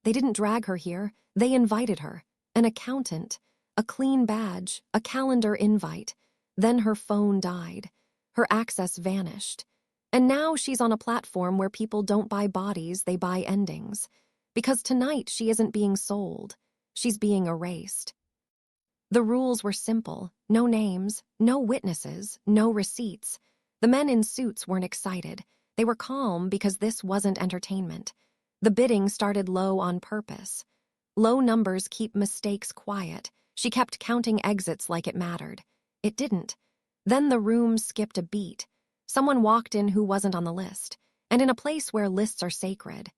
They didn't drag her here, they invited her. An accountant, a clean badge, a calendar invite. Then her phone died. Her access vanished. And now she's on a platform where people don't buy bodies, they buy endings. Because tonight she isn't being sold. She's being erased. The rules were simple. No names, no witnesses, no receipts. The men in suits weren't excited. They were calm because this wasn't entertainment. The bidding started low on purpose. Low numbers keep mistakes quiet. She kept counting exits like it mattered. It didn't. Then the room skipped a beat. Someone walked in who wasn't on the list, and in a place where lists are sacred.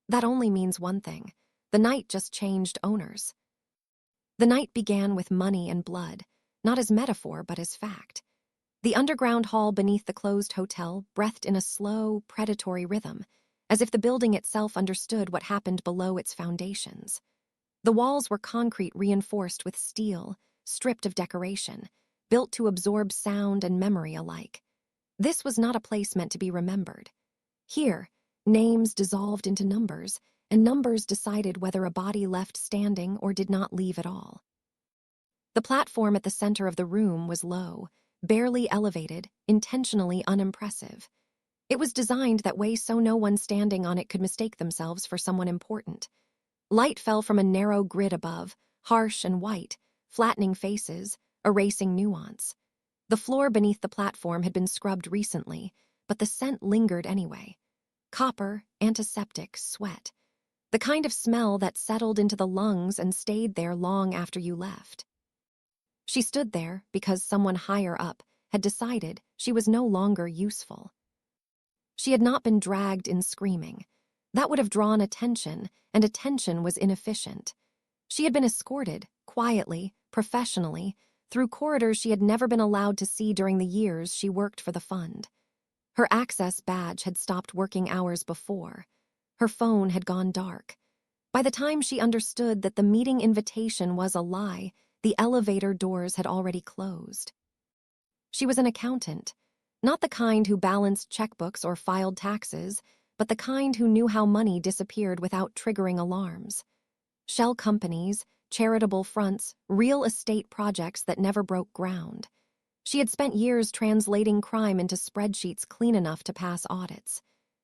That only means one thing. The night just changed owners. The night began with money and blood, not as metaphor but as fact. The underground hall beneath the closed hotel breathed in a slow, predatory rhythm, as if the building itself understood what happened below its foundations. The walls were concrete reinforced with steel, stripped of decoration, built to absorb sound and memory alike. This was not a place meant to be remembered. Here, names dissolved into numbers, and numbers decided whether a body left standing or did not leave at all. The platform at the center of the room was low, barely elevated, intentionally unimpressive. It was designed that way so no one standing on it could mistake themselves for someone important. Light fell from a narrow grid above, harsh and white, flattening faces, erasing nuance. The floor beneath the platform had been scrubbed recently, but the scent lingered anyway. Copper, antiseptic, sweat. The kind of smell that settled into the lungs and stayed there long after you left. She stood there because someone higher up had decided she was no longer useful. She had not been dragged in screaming. That would have drawn attention, and attention was inefficient. She had been escorted, quietly, professionally, through corridors she had never been allowed to see during the years she worked for the fund. Her access badge had stopped working hours before. Her phone had gone dark. By the time she understood that the meeting invitation was a lie, the elevator doors had already closed. She was an accountant, not the kind who balanced checkbooks or filed taxes, but the kind who knew how money disappeared without triggering alarms. Shell companies, charitable fronts, real estate projects that never broke ground. She had spent years translating crime into spreadsheets clean enough to pass audits.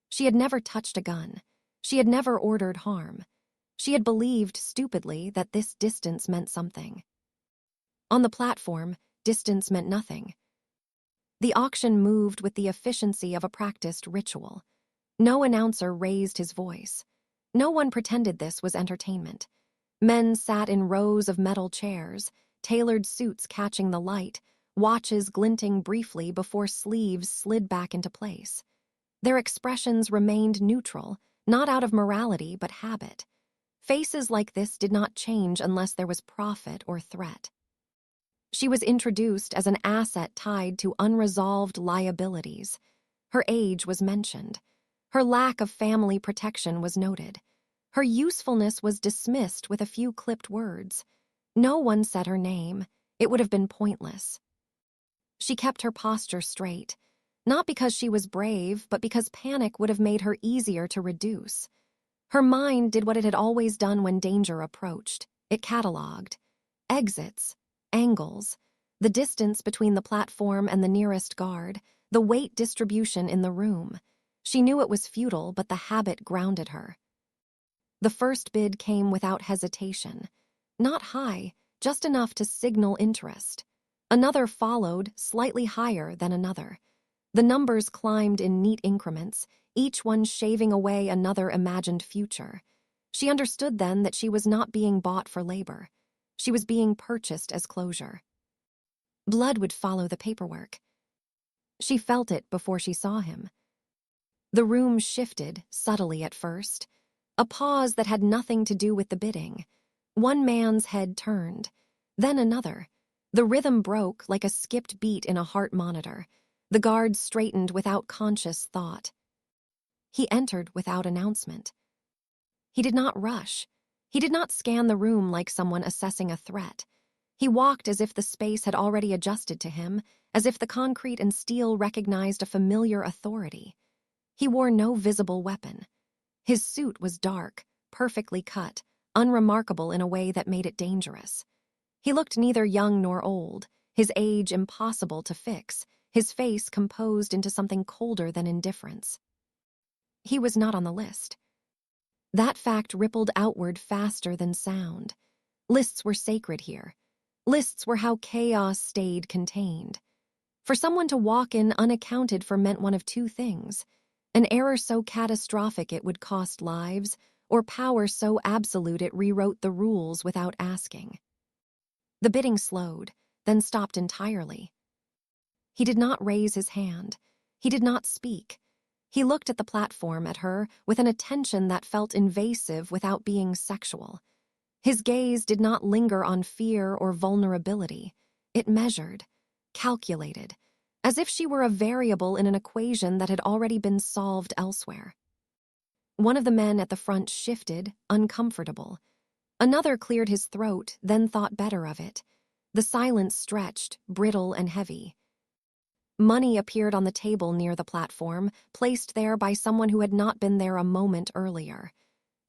She had never touched a gun. She had never ordered harm. She had believed, stupidly, that this distance meant something. On the platform, distance meant nothing. The auction moved with the efficiency of a practiced ritual. No announcer raised his voice. No one pretended this was entertainment. Men sat in rows of metal chairs, tailored suits catching the light, watches glinting briefly before sleeves slid back into place. Their expressions remained neutral, not out of morality but habit. Faces like this did not change unless there was profit or threat. She was introduced as an asset tied to unresolved liabilities. Her age was mentioned. Her lack of family protection was noted. Her usefulness was dismissed with a few clipped words. No one said her name. It would have been pointless. She kept her posture straight, not because she was brave, but because panic would have made her easier to reduce. Her mind did what it had always done when danger approached. It catalogued. Exits, angles, the distance between the platform and the nearest guard, the weight distribution in the room. She knew it was futile, but the habit grounded her. The first bid came without hesitation. Not high, just enough to signal interest. Another followed, slightly higher than another. The numbers climbed in neat increments, each one shaving away another imagined future. She understood then that she was not being bought for labor. She was being purchased as closure. Blood would follow the paperwork. She felt it before she saw him. The room shifted, subtly at first. A pause that had nothing to do with the bidding. One man's head turned, then another. The rhythm broke like a skipped beat in a heart monitor. The guard straightened without conscious thought. He entered without announcement. He did not rush. He did not scan the room like someone assessing a threat. He walked as if the space had already adjusted to him, as if the concrete and steel recognized a familiar authority. He wore no visible weapon. His suit was dark, perfectly cut, unremarkable in a way that made it dangerous. He looked neither young nor old, his age impossible to fix, his face composed into something colder than indifference. He was not on the list. That fact rippled outward faster than sound. Lists were sacred here. Lists were how chaos stayed contained. For someone to walk in unaccounted for meant one of two things: an error so catastrophic it would cost lives, or power so absolute it rewrote the rules without asking. The bidding slowed, then stopped entirely. He did not raise his hand. He did not speak. He looked at the platform, at her, with an attention that felt invasive without being sexual. His gaze did not linger on fear or vulnerability. It measured, calculated, as if she were a variable in an equation that had already been solved elsewhere. One of the men at the front shifted, uncomfortable. Another cleared his throat, then thought better of it. The silence stretched, brittle and heavy. Money appeared on the table near the platform, placed there by someone who had not been there a moment earlier.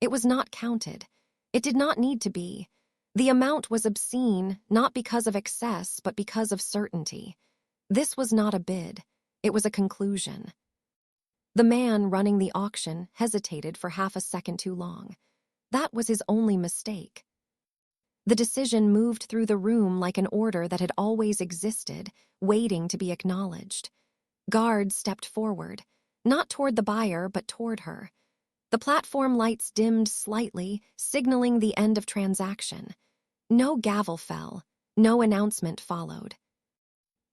It was not counted. It did not need to be. The amount was obscene, not because of excess, but because of certainty. This was not a bid. It was a conclusion. The man running the auction hesitated for half a second too long. That was his only mistake. The decision moved through the room like an order that had always existed, waiting to be acknowledged. Guards stepped forward, not toward the buyer, but toward her. The platform lights dimmed slightly, signaling the end of transaction. No gavel fell, no announcement followed.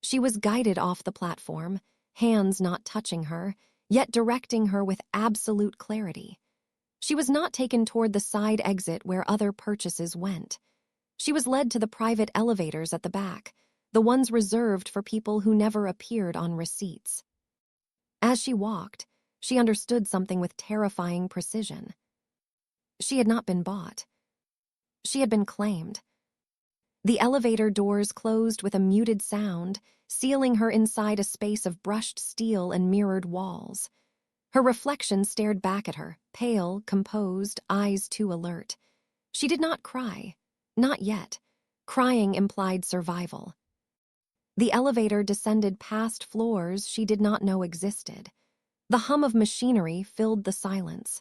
She was guided off the platform, hands not touching her, yet directing her with absolute clarity. She was not taken toward the side exit where other purchases went. She was led to the private elevators at the back, the ones reserved for people who never appeared on receipts. As she walked, she understood something with terrifying precision. She had not been bought. She had been claimed. The elevator doors closed with a muted sound, sealing her inside a space of brushed steel and mirrored walls. Her reflection stared back at her, pale, composed, eyes too alert. She did not cry. Not yet. Crying implied survival. The elevator descended past floors she did not know existed. The hum of machinery filled the silence.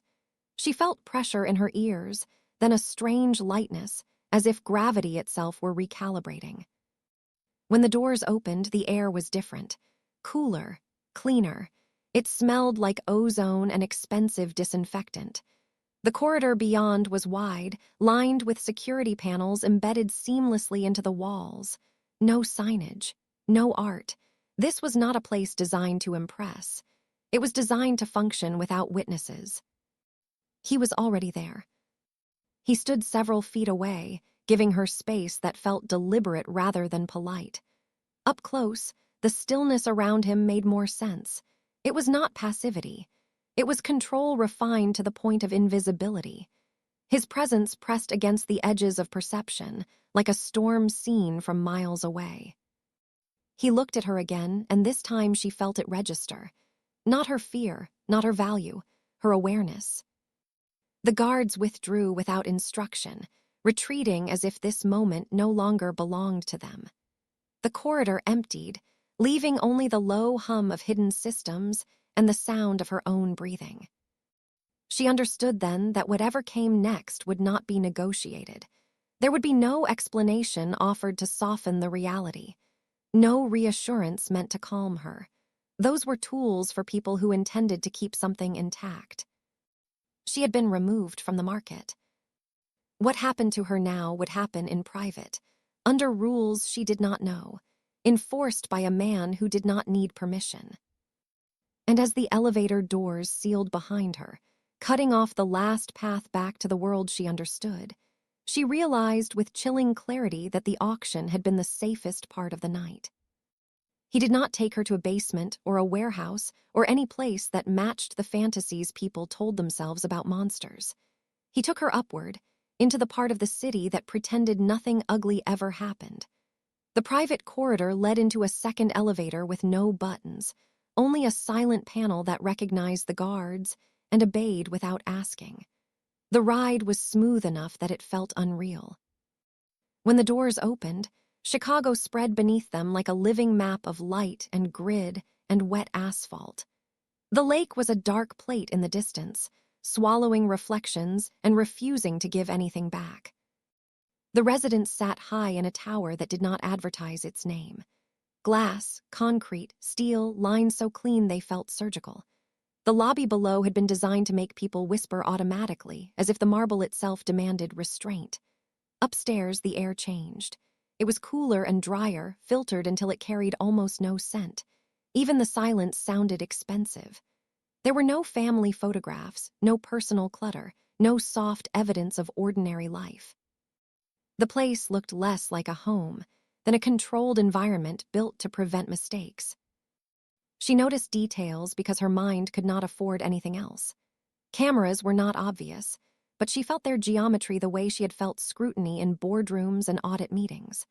She felt pressure in her ears, then a strange lightness, as if gravity itself were recalibrating. When the doors opened, the air was different. Cooler, cleaner. It smelled like ozone and expensive disinfectant. The corridor beyond was wide, lined with security panels embedded seamlessly into the walls. No signage, no art. This was not a place designed to impress. It was designed to function without witnesses. He was already there. He stood several feet away, giving her space that felt deliberate rather than polite. Up close, the stillness around him made more sense. It was not passivity. It was control refined to the point of invisibility. His presence pressed against the edges of perception, like a storm seen from miles away. He looked at her again, and this time she felt it register. Not her fear, not her value, her awareness. The guards withdrew without instruction, retreating as if this moment no longer belonged to them. The corridor emptied, leaving only the low hum of hidden systems and the sound of her own breathing. She understood then that whatever came next would not be negotiated. There would be no explanation offered to soften the reality. No reassurance meant to calm her. Those were tools for people who intended to keep something intact. She had been removed from the market. What happened to her now would happen in private, under rules she did not know, enforced by a man who did not need permission. And as the elevator doors sealed behind her, cutting off the last path back to the world she understood, she realized with chilling clarity that the auction had been the safest part of the night. He did not take her to a basement or a warehouse or any place that matched the fantasies people told themselves about monsters. He took her upward, into the part of the city that pretended nothing ugly ever happened. The private corridor led into a second elevator with no buttons, only a silent panel that recognized the guards and obeyed without asking. The ride was smooth enough that it felt unreal. When the doors opened, Chicago spread beneath them like a living map of light and grid and wet asphalt. The lake was a dark plate in the distance, swallowing reflections and refusing to give anything back. The residence sat high in a tower that did not advertise its name. Glass, concrete, steel, lines so clean they felt surgical. The lobby below had been designed to make people whisper automatically, as if the marble itself demanded restraint. Upstairs, the air changed. It was cooler and drier, filtered until it carried almost no scent. Even the silence sounded expensive. There were no family photographs, no personal clutter, no soft evidence of ordinary life. The place looked less like a home than a controlled environment built to prevent mistakes. She noticed details because her mind could not afford anything else. Cameras were not obvious, but she felt their geometry the way she had felt scrutiny in boardrooms and audit meetings.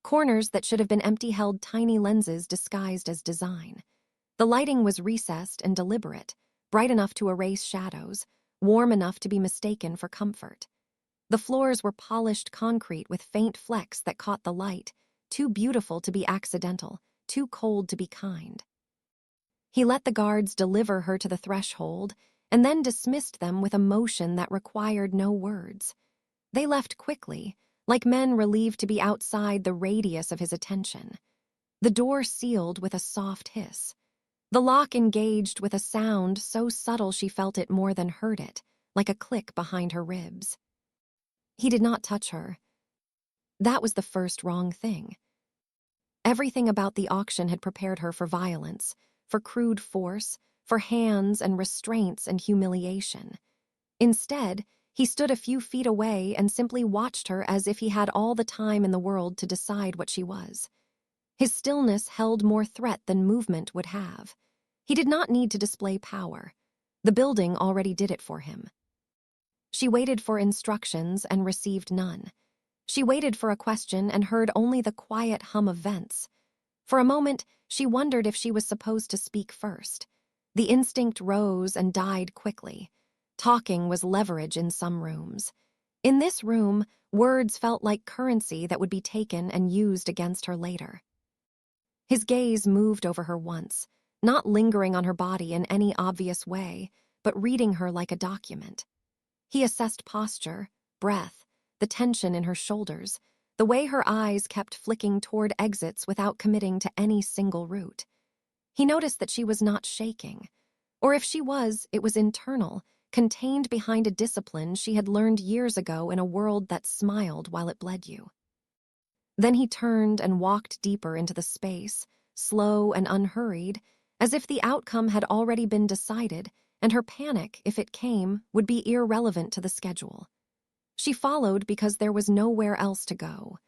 Corners that should have been empty held tiny lenses disguised as design. The lighting was recessed and deliberate, bright enough to erase shadows, warm enough to be mistaken for comfort. The floors were polished concrete with faint flecks that caught the light, too beautiful to be accidental, too cold to be kind. He let the guards deliver her to the threshold and then dismissed them with a motion that required no words. They left quickly, like men relieved to be outside the radius of his attention. The door sealed with a soft hiss. The lock engaged with a sound so subtle she felt it more than heard it, like a click behind her ribs. He did not touch her. That was the first wrong thing. Everything about the auction had prepared her for violence, for crude force, for hands and restraints and humiliation. Instead, he stood a few feet away and simply watched her as if he had all the time in the world to decide what she was. His stillness held more threat than movement would have. He did not need to display power. The building already did it for him. She waited for instructions and received none. She waited for a question and heard only the quiet hum of vents. For a moment, she wondered if she was supposed to speak first. The instinct rose and died quickly. Talking was leverage in some rooms. In this room, words felt like currency that would be taken and used against her later. His gaze moved over her once, not lingering on her body in any obvious way, but reading her like a document. He assessed posture, breath, the tension in her shoulders, the way her eyes kept flicking toward exits without committing to any single route. He noticed that she was not shaking. Or if she was, it was internal, contained behind a discipline she had learned years ago in a world that smiled while it bled you. Then he turned and walked deeper into the space, slow and unhurried, as if the outcome had already been decided, and her panic, if it came, would be irrelevant to the schedule. She followed because there was nowhere else to go.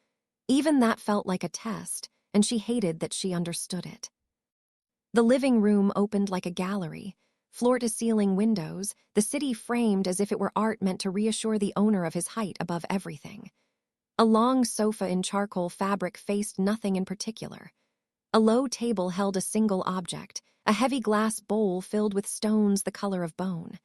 Even that felt like a test, and she hated that she understood it. The living room opened like a gallery, floor-to-ceiling windows, the city framed as if it were art meant to reassure the owner of his height above everything. A long sofa in charcoal fabric faced nothing in particular. A low table held a single object, a heavy glass bowl filled with stones the color of bone.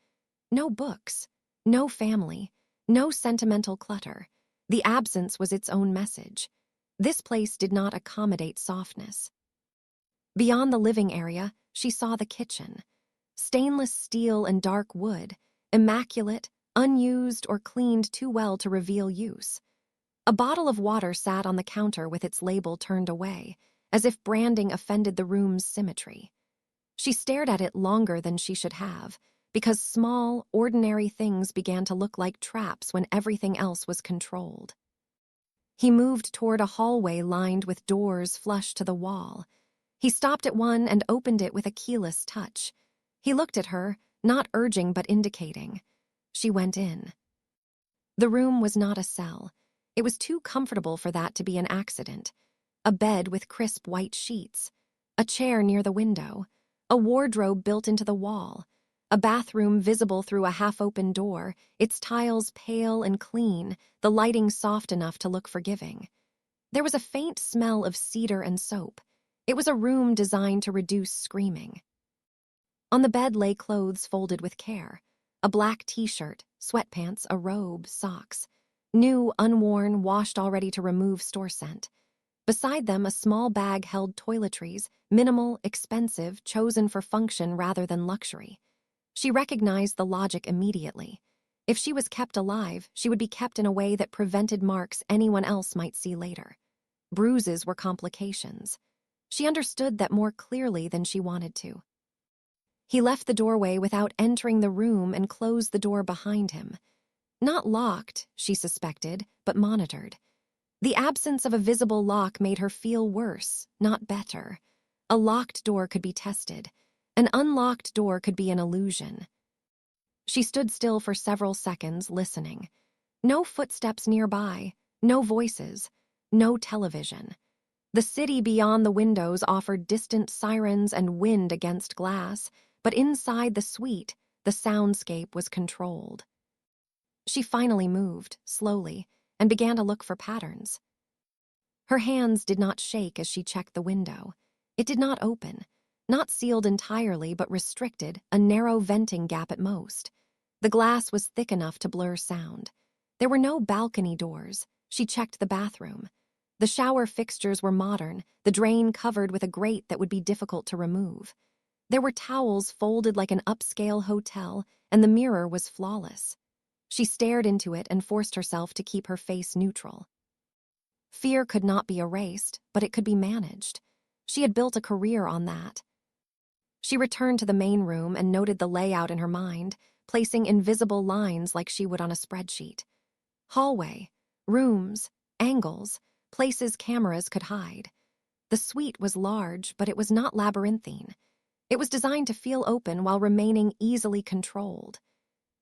No books, no family, no sentimental clutter. The absence was its own message. This place did not accommodate softness. Beyond the living area, she saw the kitchen. Stainless steel and dark wood, immaculate, unused or cleaned too well to reveal use. A bottle of water sat on the counter with its label turned away, as if branding offended the room's symmetry. She stared at it longer than she should have, because small, ordinary things began to look like traps when everything else was controlled. He moved toward a hallway lined with doors flush to the wall. He stopped at one and opened it with a keyless touch. He looked at her, not urging but indicating. She went in. The room was not a cell. It was too comfortable for that to be an accident. A bed with crisp white sheets. A chair near the window. A wardrobe built into the wall. A bathroom visible through a half-open door, its tiles pale and clean, the lighting soft enough to look forgiving. There was a faint smell of cedar and soap. It was a room designed to reduce screaming. On the bed lay clothes folded with care. A black t-shirt, sweatpants, a robe, socks. New, unworn, washed already to remove store scent. Beside them, a small bag held toiletries, minimal, expensive, chosen for function rather than luxury. She recognized the logic immediately. If she was kept alive, she would be kept in a way that prevented marks anyone else might see later. Bruises were complications. She understood that more clearly than she wanted to. He left the doorway without entering the room and closed the door behind him. Not locked, she suspected, but monitored. The absence of a visible lock made her feel worse, not better. A locked door could be tested. An unlocked door could be an illusion. She stood still for several seconds, listening. No footsteps nearby, no voices, no television. The city beyond the windows offered distant sirens and wind against glass, but inside the suite, the soundscape was controlled. She finally moved, slowly, and began to look for patterns. Her hands did not shake as she checked the window. It did not open. Not sealed entirely, but restricted, a narrow venting gap at most. The glass was thick enough to blur sound. There were no balcony doors. She checked the bathroom. The shower fixtures were modern, the drain covered with a grate that would be difficult to remove. There were towels folded like an upscale hotel, and the mirror was flawless. She stared into it and forced herself to keep her face neutral. Fear could not be erased, but it could be managed. She had built a career on that. She returned to the main room and noted the layout in her mind, placing invisible lines like she would on a spreadsheet. Hallway, rooms, angles, places cameras could hide. The suite was large, but it was not labyrinthine. It was designed to feel open while remaining easily controlled.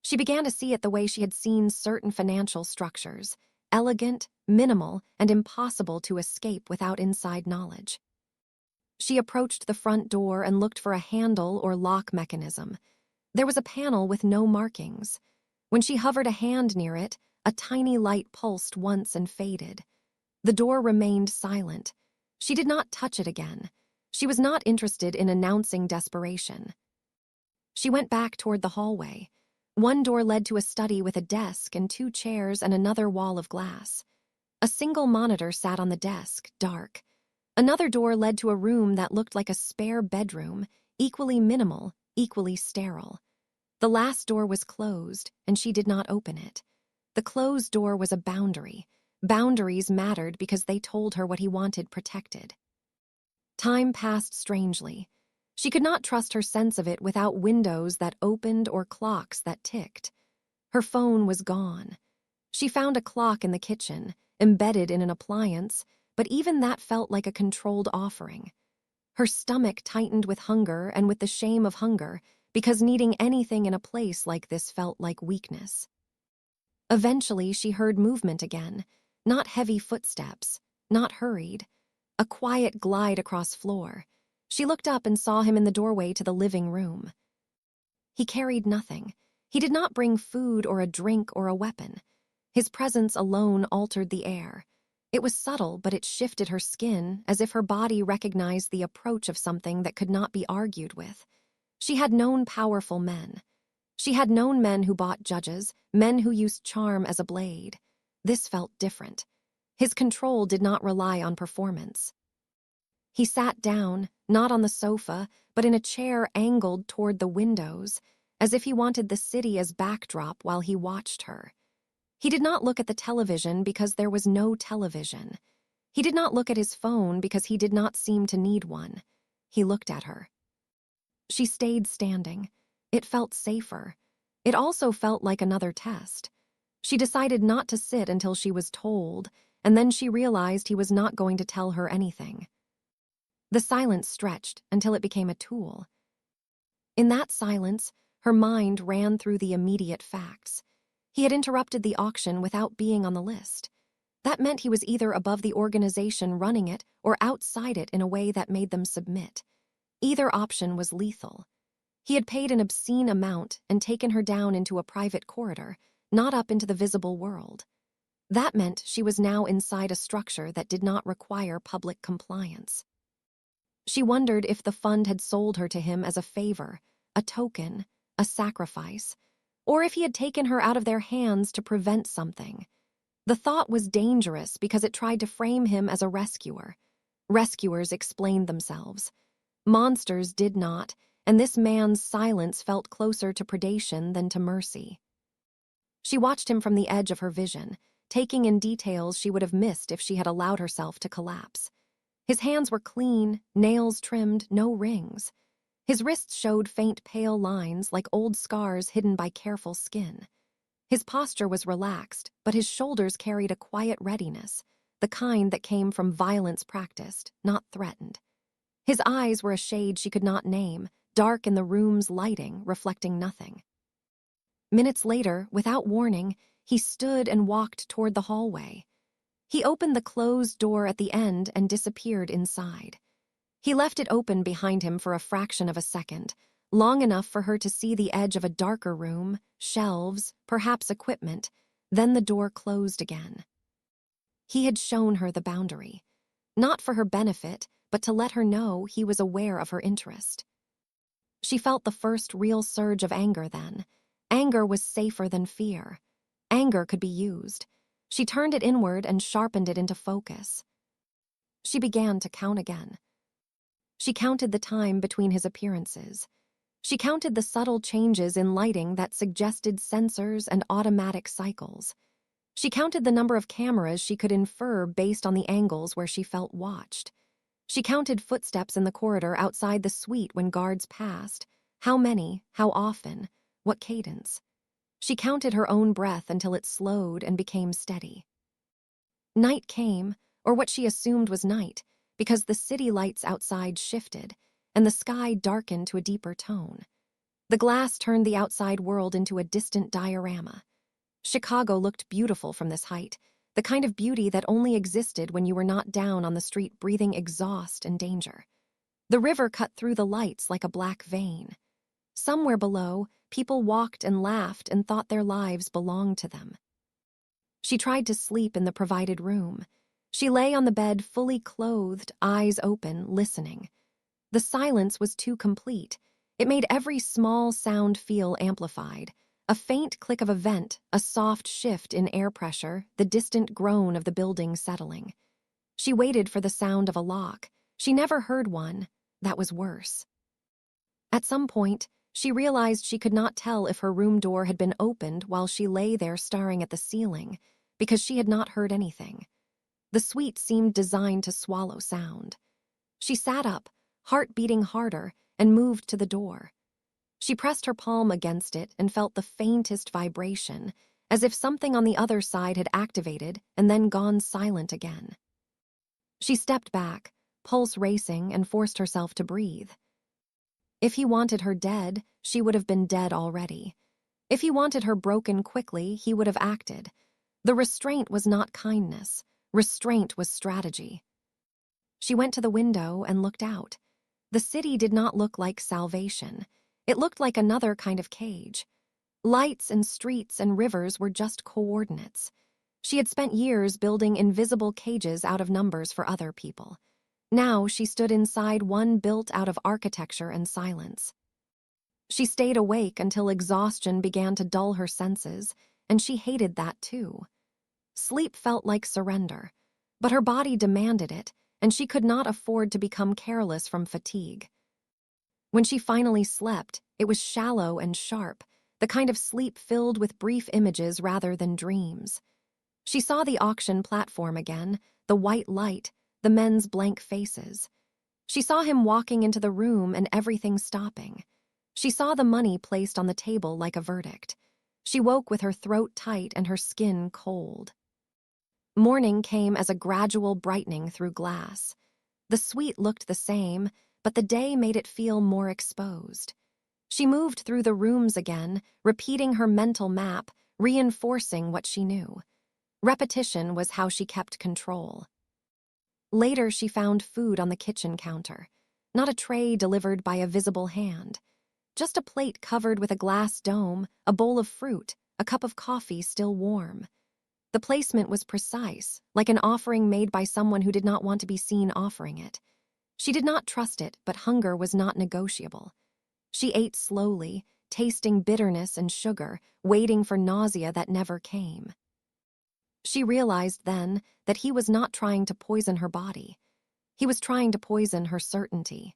She began to see it the way she had seen certain financial structures, elegant, minimal, and impossible to escape without inside knowledge. She approached the front door and looked for a handle or lock mechanism. There was a panel with no markings. When she hovered a hand near it, a tiny light pulsed once and faded. The door remained silent. She did not touch it again. She was not interested in announcing desperation. She went back toward the hallway. One door led to a study with a desk and 2 chairs and another wall of glass. A single monitor sat on the desk, dark. Another door led to a room that looked like a spare bedroom, equally minimal, equally sterile. The last door was closed, and she did not open it. The closed door was a boundary. Boundaries mattered because they told her what he wanted protected. Time passed strangely. She could not trust her sense of it without windows that opened or clocks that ticked. Her phone was gone. She found a clock in the kitchen, embedded in an appliance, but even that felt like a controlled offering. Her stomach tightened with hunger and with the shame of hunger, because needing anything in a place like this felt like weakness. Eventually, she heard movement again, not heavy footsteps, not hurried, a quiet glide across floor. She looked up and saw him in the doorway to the living room. He carried nothing. He did not bring food or a drink or a weapon. His presence alone altered the air. It was subtle, but it shifted her skin, as if her body recognized the approach of something that could not be argued with. She had known powerful men. She had known men who bought judges, men who used charm as a blade. This felt different. His control did not rely on performance. He sat down, not on the sofa, but in a chair angled toward the windows, as if he wanted the city as backdrop while he watched her. He did not look at the television because there was no television. He did not look at his phone because he did not seem to need one. He looked at her. She stayed standing. It felt safer. It also felt like another test. She decided not to sit until she was told, and then she realized he was not going to tell her anything. The silence stretched until it became a tool. In that silence, her mind ran through the immediate facts. He had interrupted the auction without being on the list. That meant he was either above the organization running it or outside it in a way that made them submit. Either option was lethal. He had paid an obscene amount and taken her down into a private corridor, not up into the visible world. That meant she was now inside a structure that did not require public compliance. She wondered if the fund had sold her to him as a favor, a token, a sacrifice, or if he had taken her out of their hands to prevent something. The thought was dangerous because it tried to frame him as a rescuer. Rescuers explained themselves. Monsters did not, and this man's silence felt closer to predation than to mercy. She watched him from the edge of her vision, taking in details she would have missed if she had allowed herself to collapse. His hands were clean, nails trimmed, no rings. His wrists showed faint pale lines like old scars hidden by careful skin. His posture was relaxed, but his shoulders carried a quiet readiness, the kind that came from violence practiced, not threatened. His eyes were a shade she could not name, dark in the room's lighting, reflecting nothing. Minutes later, without warning, he stood and walked toward the hallway. He opened the closed door at the end and disappeared inside. He left it open behind him for a fraction of a second, long enough for her to see the edge of a darker room, shelves, perhaps equipment, then the door closed again. He had shown her the boundary, not for her benefit, but to let her know he was aware of her interest. She felt the first real surge of anger then. Anger was safer than fear. Anger could be used. She turned it inward and sharpened it into focus. She began to count again. She counted the time between his appearances. She counted the subtle changes in lighting that suggested sensors and automatic cycles. She counted the number of cameras she could infer based on the angles where she felt watched. She counted footsteps in the corridor outside the suite when guards passed. How many, how often, what cadence. She counted her own breath until it slowed and became steady. Night came, or what she assumed was night, because the city lights outside shifted, and the sky darkened to a deeper tone. The glass turned the outside world into a distant diorama. Chicago looked beautiful from this height, the kind of beauty that only existed when you were not down on the street breathing exhaust and danger. The river cut through the lights like a black vein. Somewhere below, people walked and laughed and thought their lives belonged to them. She tried to sleep in the provided room. She lay on the bed fully clothed, eyes open, listening. The silence was too complete. It made every small sound feel amplified. A faint click of a vent, a soft shift in air pressure, the distant groan of the building settling. She waited for the sound of a lock. She never heard one. That was worse. At some point, she realized she could not tell if her room door had been opened while she lay there staring at the ceiling, because she had not heard anything. The suite seemed designed to swallow sound. She sat up, heart beating harder, and moved to the door. She pressed her palm against it and felt the faintest vibration, as if something on the other side had activated and then gone silent again. She stepped back, pulse racing, and forced herself to breathe. If he wanted her dead, she would have been dead already. If he wanted her broken quickly, he would have acted. The restraint was not kindness. Restraint was strategy. She went to the window and looked out. The city did not look like salvation. It looked like another kind of cage. Lights and streets and rivers were just coordinates. She had spent years building invisible cages out of numbers for other people. Now she stood inside one built out of architecture and silence. She stayed awake until exhaustion began to dull her senses, and she hated that too. Sleep felt like surrender, but her body demanded it, and she could not afford to become careless from fatigue. When she finally slept, it was shallow and sharp, the kind of sleep filled with brief images rather than dreams. She saw the auction platform again, the white light, the men's blank faces. She saw him walking into the room and everything stopping. She saw the money placed on the table like a verdict. She woke with her throat tight and her skin cold. Morning came as a gradual brightening through glass. The suite looked the same, but the day made it feel more exposed. She moved through the rooms again, repeating her mental map, reinforcing what she knew. Repetition was how she kept control. Later, she found food on the kitchen counter, not a tray delivered by a visible hand. Just a plate covered with a glass dome, a bowl of fruit, a cup of coffee still warm. The placement was precise, like an offering made by someone who did not want to be seen offering it. She did not trust it, but hunger was not negotiable. She ate slowly, tasting bitterness and sugar, waiting for nausea that never came. She realized then that he was not trying to poison her body. He was trying to poison her certainty.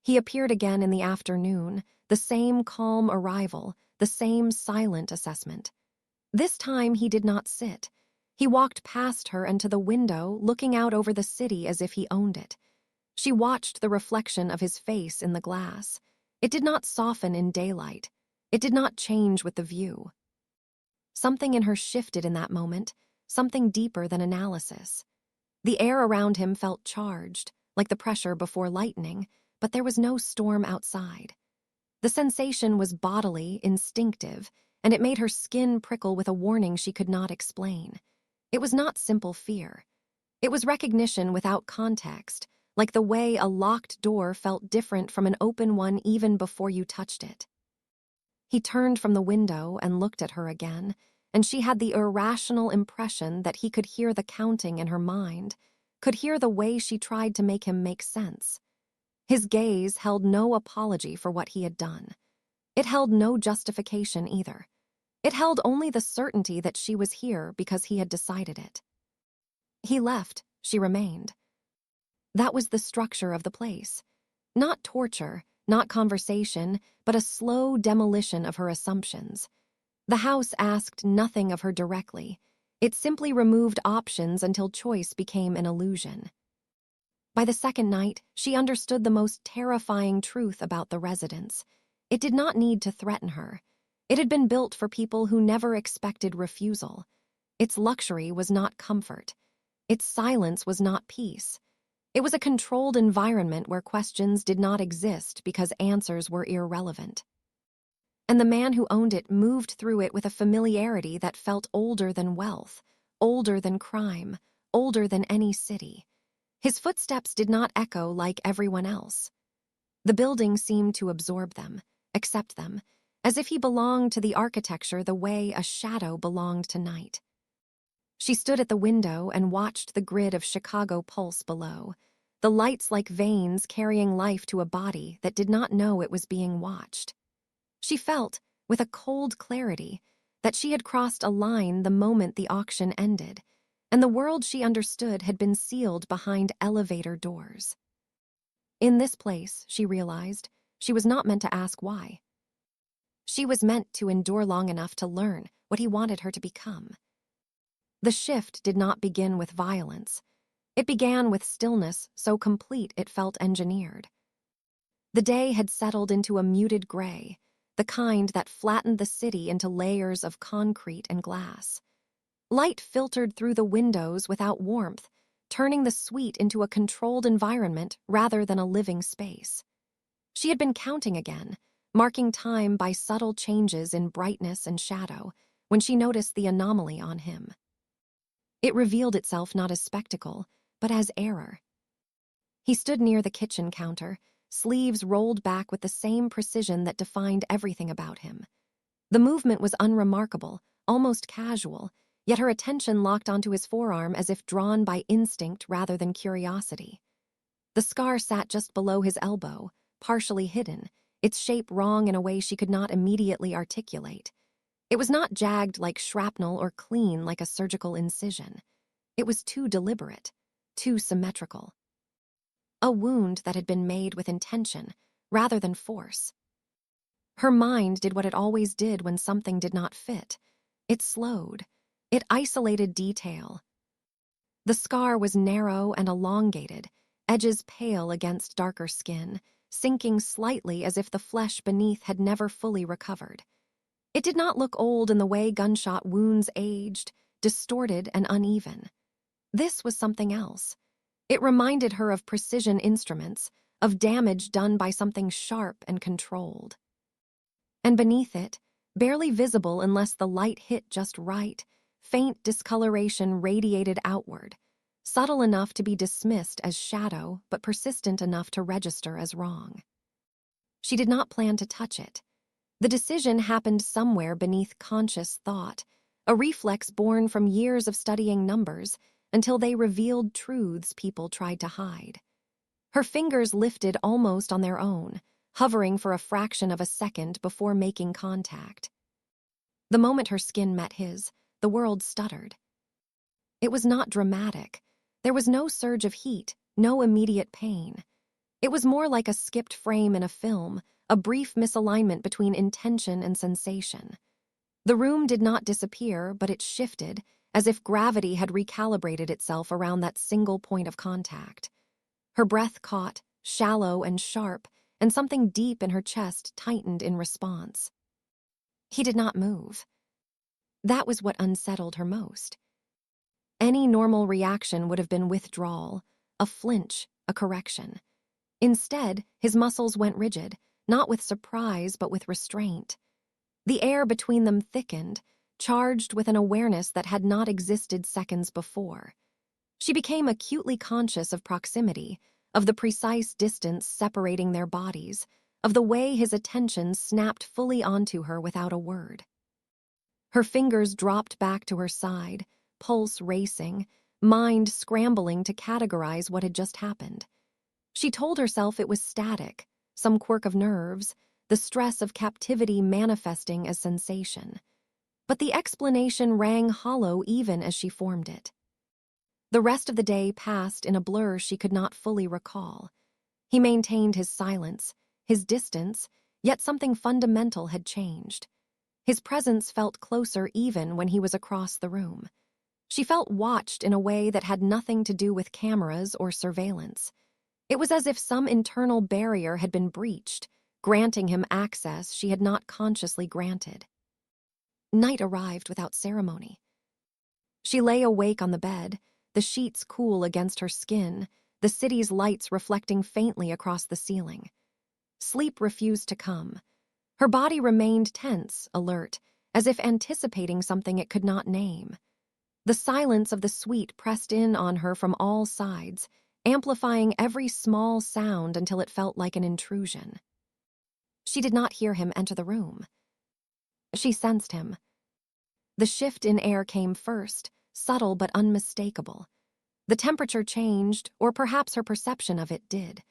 He appeared again in the afternoon, the same calm arrival, the same silent assessment. This time he did not sit. He walked past her and to the window, looking out over the city as if he owned it. She watched the reflection of his face in the glass. It did not soften in daylight. It did not change with the view. Something in her shifted in that moment, something deeper than analysis. The air around him felt charged, like the pressure before lightning, but there was no storm outside. The sensation was bodily, instinctive, and it made her skin prickle with a warning she could not explain. It was not simple fear. It was recognition without context, like the way a locked door felt different from an open one even before you touched it. He turned from the window and looked at her again, and she had the irrational impression that he could hear the counting in her mind, could hear the way she tried to make him make sense. His gaze held no apology for what he had done. It held no justification either. It held only the certainty that she was here because he had decided it. He left, she remained. That was the structure of the place. Not torture, not conversation, but a slow demolition of her assumptions. The house asked nothing of her directly. It simply removed options until choice became an illusion. By the second night, she understood the most terrifying truth about the residence. It did not need to threaten her. It had been built for people who never expected refusal. Its luxury was not comfort. Its silence was not peace. It was a controlled environment where questions did not exist because answers were irrelevant. And the man who owned it moved through it with a familiarity that felt older than wealth, older than crime, older than any city. His footsteps did not echo like everyone else. The building seemed to absorb them, accept them, as if he belonged to the architecture the way a shadow belonged to night. She stood at the window and watched the grid of Chicago pulse below, the lights like veins carrying life to a body that did not know it was being watched. She felt, with a cold clarity, that she had crossed a line the moment the auction ended, and the world she understood had been sealed behind elevator doors. In this place, she realized, she was not meant to ask why. She was meant to endure long enough to learn what he wanted her to become. The shift did not begin with violence. It began with stillness so complete it felt engineered. The day had settled into a muted gray, the kind that flattened the city into layers of concrete and glass. Light filtered through the windows without warmth, turning the suite into a controlled environment rather than a living space. She had been counting again, marking time by subtle changes in brightness and shadow, when she noticed the anomaly on him. It revealed itself not as spectacle, but as error. He stood near the kitchen counter, sleeves rolled back with the same precision that defined everything about him. The movement was unremarkable, almost casual, yet her attention locked onto his forearm as if drawn by instinct rather than curiosity. The scar sat just below his elbow, partially hidden, its shape wrong in a way she could not immediately articulate. It was not jagged like shrapnel or clean like a surgical incision. It was too deliberate, too symmetrical. A wound that had been made with intention, rather than force. Her mind did what it always did when something did not fit. It slowed. It isolated detail. The scar was narrow and elongated, edges pale against darker skin, sinking slightly as if the flesh beneath had never fully recovered. It did not look old in the way gunshot wounds aged, distorted and uneven. This was something else. It reminded her of precision instruments, of damage done by something sharp and controlled. And beneath it, barely visible unless the light hit just right, faint discoloration radiated outward, subtle enough to be dismissed as shadow but persistent enough to register as wrong. She did not plan to touch it. The decision happened somewhere beneath conscious thought, a reflex born from years of studying numbers until they revealed truths people tried to hide. Her fingers lifted almost on their own, hovering for a fraction of a second before making contact. The moment her skin met his, the world stuttered. It was not dramatic. There was no surge of heat, no immediate pain. It was more like a skipped frame in a film, a brief misalignment between intention and sensation. The room did not disappear, but it shifted, as if gravity had recalibrated itself around that single point of contact. Her breath caught, shallow and sharp, and something deep in her chest tightened in response. He did not move. That was what unsettled her most. Any normal reaction would have been withdrawal, a flinch, a correction. Instead, his muscles went rigid, not with surprise but with restraint. The air between them thickened, charged with an awareness that had not existed seconds before. She became acutely conscious of proximity, of the precise distance separating their bodies, of the way his attention snapped fully onto her without a word. Her fingers dropped back to her side, pulse racing, mind scrambling to categorize what had just happened. She told herself it was static, some quirk of nerves, the stress of captivity manifesting as sensation. But the explanation rang hollow even as she formed it. The rest of the day passed in a blur she could not fully recall. He maintained his silence, his distance, yet something fundamental had changed. His presence felt closer even when he was across the room. She felt watched in a way that had nothing to do with cameras or surveillance. It was as if some internal barrier had been breached, granting him access she had not consciously granted. Night arrived without ceremony. She lay awake on the bed, the sheets cool against her skin, the city's lights reflecting faintly across the ceiling. Sleep refused to come. Her body remained tense, alert, as if anticipating something it could not name. The silence of the suite pressed in on her from all sides, amplifying every small sound until it felt like an intrusion. She did not hear him enter the room. She sensed him. The shift in air came first, subtle but unmistakable. The temperature changed, or perhaps her perception of it did.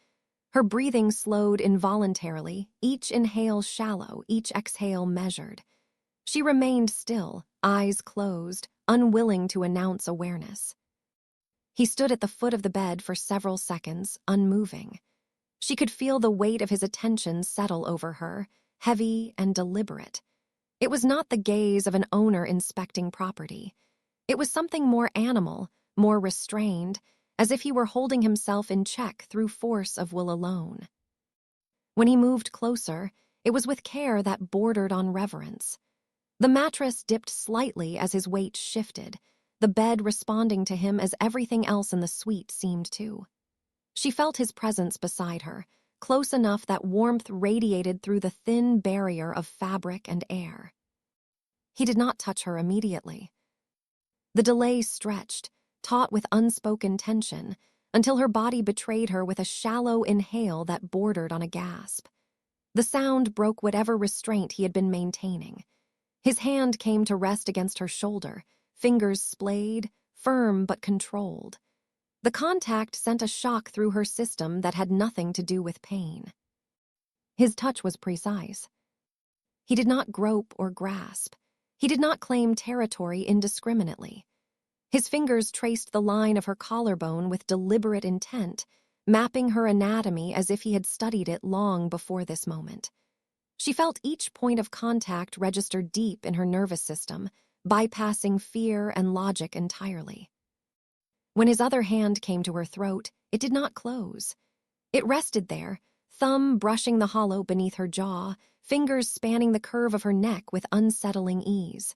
Her breathing slowed involuntarily, each inhale shallow, each exhale measured. She remained still, eyes closed, unwilling to announce awareness. He stood at the foot of the bed for several seconds, unmoving. She could feel the weight of his attention settle over her, heavy and deliberate. It was not the gaze of an owner inspecting property. It was something more animal, more restrained, as if he were holding himself in check through force of will alone. When he moved closer, it was with care that bordered on reverence. The mattress dipped slightly as his weight shifted, the bed responding to him as everything else in the suite seemed to. She felt his presence beside her, close enough that warmth radiated through the thin barrier of fabric and air. He did not touch her immediately. The delay stretched, taut with unspoken tension, until her body betrayed her with a shallow inhale that bordered on a gasp. The sound broke whatever restraint he had been maintaining. His hand came to rest against her shoulder, fingers splayed, firm but controlled. The contact sent a shock through her system that had nothing to do with pain. His touch was precise. He did not grope or grasp. He did not claim territory indiscriminately. His fingers traced the line of her collarbone with deliberate intent, mapping her anatomy as if he had studied it long before this moment. She felt each point of contact register deep in her nervous system, bypassing fear and logic entirely. When his other hand came to her throat, it did not close. It rested there, thumb brushing the hollow beneath her jaw, fingers spanning the curve of her neck with unsettling ease.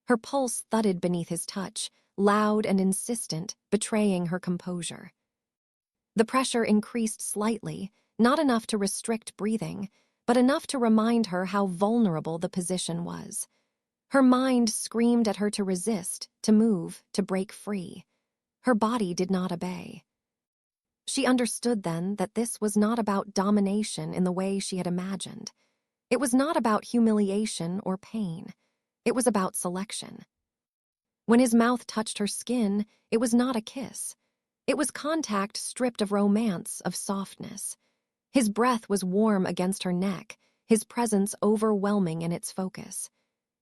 Her pulse thudded beneath his touch, loud and insistent, betraying her composure. The pressure increased slightly, not enough to restrict breathing, but enough to remind her how vulnerable the position was. Her mind screamed at her to resist, to move, to break free. Her body did not obey. She understood then that this was not about domination in the way she had imagined. It was not about humiliation or pain. It was about selection. When his mouth touched her skin, it was not a kiss. It was contact stripped of romance, of softness. His breath was warm against her neck, his presence overwhelming in its focus.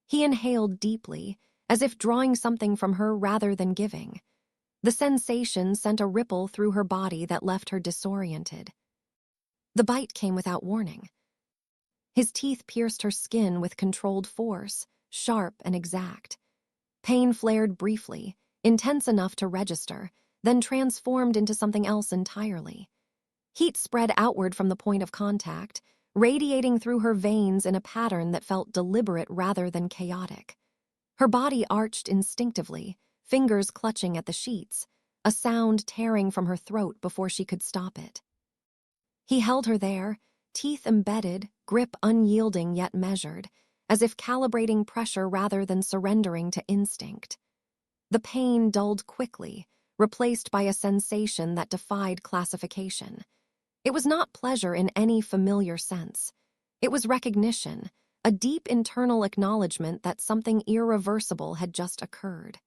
He inhaled deeply, as if drawing something from her rather than giving. The sensation sent a ripple through her body that left her disoriented. The bite came without warning. His teeth pierced her skin with controlled force, sharp and exact. Pain flared briefly, intense enough to register, then transformed into something else entirely. Heat spread outward from the point of contact, radiating through her veins in a pattern that felt deliberate rather than chaotic. Her body arched instinctively, fingers clutching at the sheets, a sound tearing from her throat before she could stop it. He held her there, teeth embedded, grip unyielding yet measured, as if calibrating pressure rather than surrendering to instinct. The pain dulled quickly, replaced by a sensation that defied classification. It was not pleasure in any familiar sense. It was recognition, a deep internal acknowledgement that something irreversible had just occurred.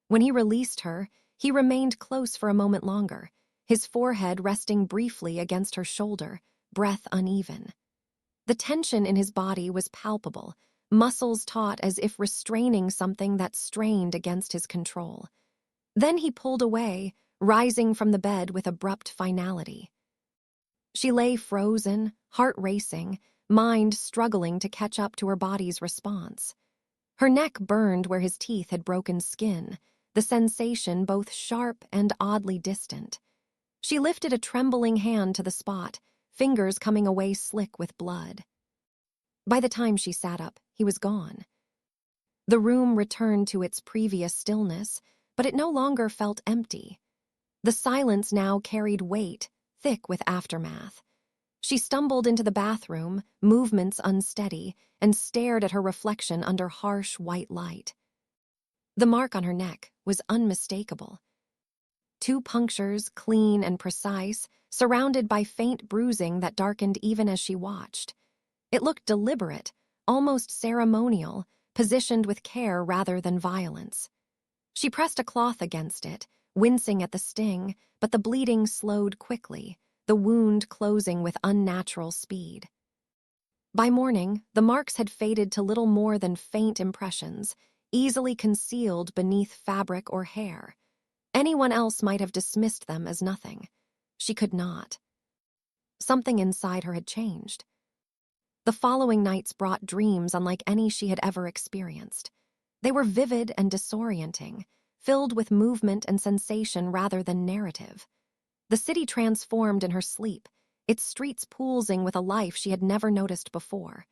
When he released her, he remained close for a moment longer, his forehead resting briefly against her shoulder, breath uneven. The tension in his body was palpable, muscles taut as if restraining something that strained against his control. Then he pulled away, rising from the bed with abrupt finality. She lay frozen, heart racing, mind struggling to catch up to her body's response. Her neck burned where his teeth had broken skin, the sensation both sharp and oddly distant. She lifted a trembling hand to the spot, fingers coming away slick with blood. By the time she sat up, he was gone. The room returned to its previous stillness, but it no longer felt empty. The silence now carried weight, thick with aftermath. She stumbled into the bathroom, movements unsteady, and stared at her reflection under harsh white light. The mark on her neck was unmistakable. 2 punctures, clean and precise, surrounded by faint bruising that darkened even as she watched. It looked deliberate, almost ceremonial, positioned with care rather than violence. She pressed a cloth against it, wincing at the sting, but the bleeding slowed quickly, the wound closing with unnatural speed. By morning, the marks had faded to little more than faint impressions, easily concealed beneath fabric or hair. Anyone else might have dismissed them as nothing. She could not. Something inside her had changed. The following nights brought dreams unlike any she had ever experienced. They were vivid and disorienting, filled with movement and sensation rather than narrative. The city transformed in her sleep, its streets pulsing with a life she had never noticed before.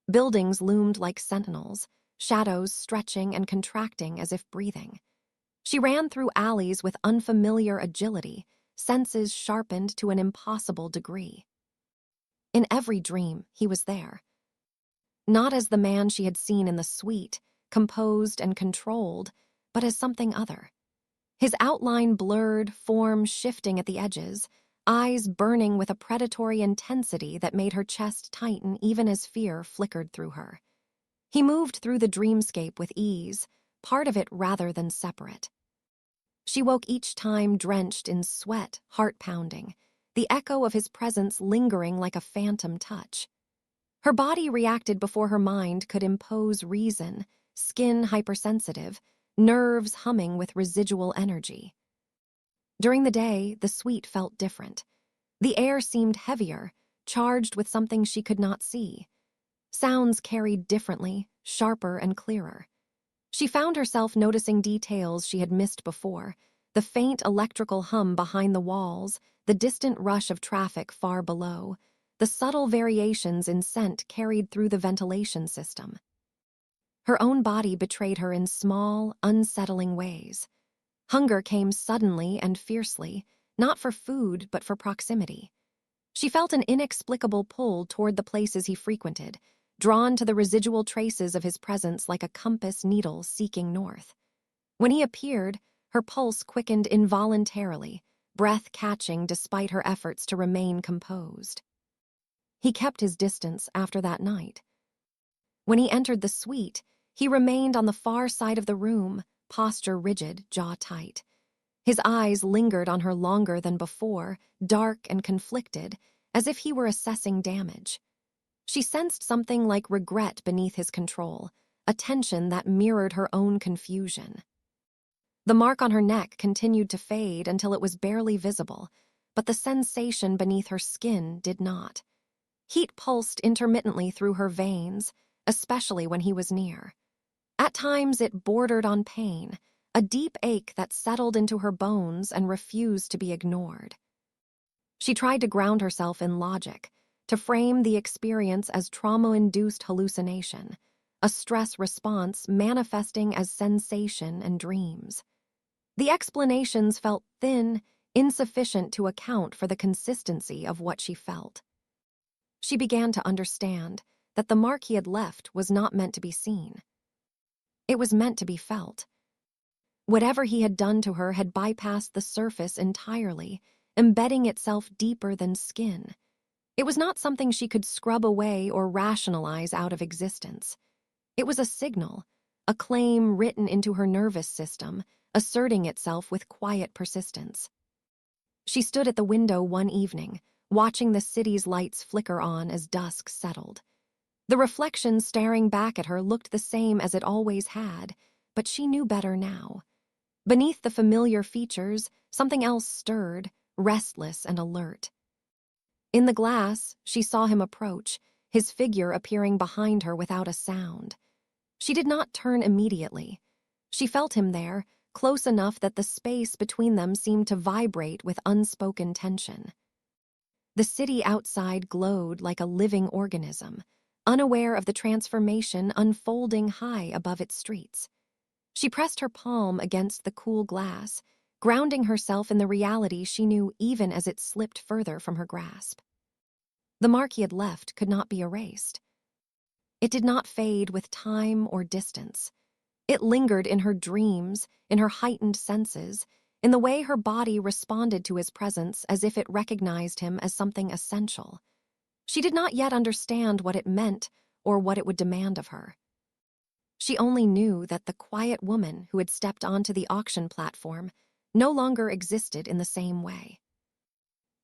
Buildings loomed like sentinels, shadows stretching and contracting as if breathing. She ran through alleys with unfamiliar agility, senses sharpened to an impossible degree. In every dream, he was there. Not as the man she had seen in the suite, composed and controlled, but as something other. His outline blurred, form shifting at the edges, eyes burning with a predatory intensity that made her chest tighten even as fear flickered through her. He moved through the dreamscape with ease, part of it rather than separate. She woke each time drenched in sweat, heart pounding, the echo of his presence lingering like a phantom touch. Her body reacted before her mind could impose reason, skin hypersensitive, nerves humming with residual energy. During the day, the suite felt different. The air seemed heavier, charged with something she could not see. Sounds carried differently, sharper and clearer. She found herself noticing details she had missed before, the faint electrical hum behind the walls, the distant rush of traffic far below, the subtle variations in scent carried through the ventilation system. Her own body betrayed her in small, unsettling ways. Hunger came suddenly and fiercely, not for food but for proximity. She felt an inexplicable pull toward the places he frequented, drawn to the residual traces of his presence like a compass needle seeking north. When he appeared, her pulse quickened involuntarily, breath catching despite her efforts to remain composed. He kept his distance after that night. When he entered the suite, he remained on the far side of the room, posture rigid, jaw tight. His eyes lingered on her longer than before, dark and conflicted, as if he were assessing damage. She sensed something like regret beneath his control, a tension that mirrored her own confusion. The mark on her neck continued to fade until it was barely visible, but the sensation beneath her skin did not. Heat pulsed intermittently through her veins, especially when he was near. At times it bordered on pain, a deep ache that settled into her bones and refused to be ignored. She tried to ground herself in logic, to frame the experience as trauma-induced hallucination, a stress response manifesting as sensation and dreams. The explanations felt thin, insufficient to account for the consistency of what she felt. She began to understand that the mark he had left was not meant to be seen. It was meant to be felt. Whatever he had done to her had bypassed the surface entirely, embedding itself deeper than skin. It was not something she could scrub away or rationalize out of existence. It was a signal, a claim written into her nervous system, asserting itself with quiet persistence. She stood at the window one evening, watching the city's lights flicker on as dusk settled. The reflection staring back at her looked the same as it always had, but she knew better now. Beneath the familiar features, something else stirred, restless and alert. In the glass, she saw him approach, his figure appearing behind her without a sound. She did not turn immediately. She felt him there, close enough that the space between them seemed to vibrate with unspoken tension. The city outside glowed like a living organism, unaware of the transformation unfolding high above its streets. She pressed her palm against the cool glass, grounding herself in the reality she knew even as it slipped further from her grasp. The mark he had left could not be erased. It did not fade with time or distance. It lingered in her dreams, in her heightened senses, in the way her body responded to his presence as if it recognized him as something essential. She did not yet understand what it meant or what it would demand of her. She only knew that the quiet woman who had stepped onto the auction platform no longer existed in the same way.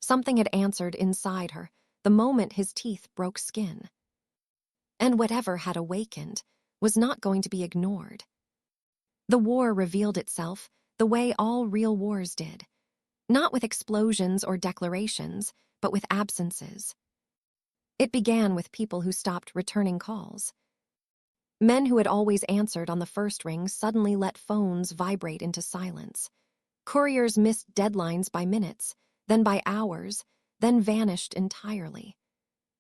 Something had answered inside her the moment his teeth broke skin. And whatever had awakened was not going to be ignored. The war revealed itself the way all real wars did, not with explosions or declarations, but with absences. It began with people who stopped returning calls. Men who had always answered on the first ring suddenly let phones vibrate into silence. Couriers missed deadlines by minutes, then by hours, then vanished entirely.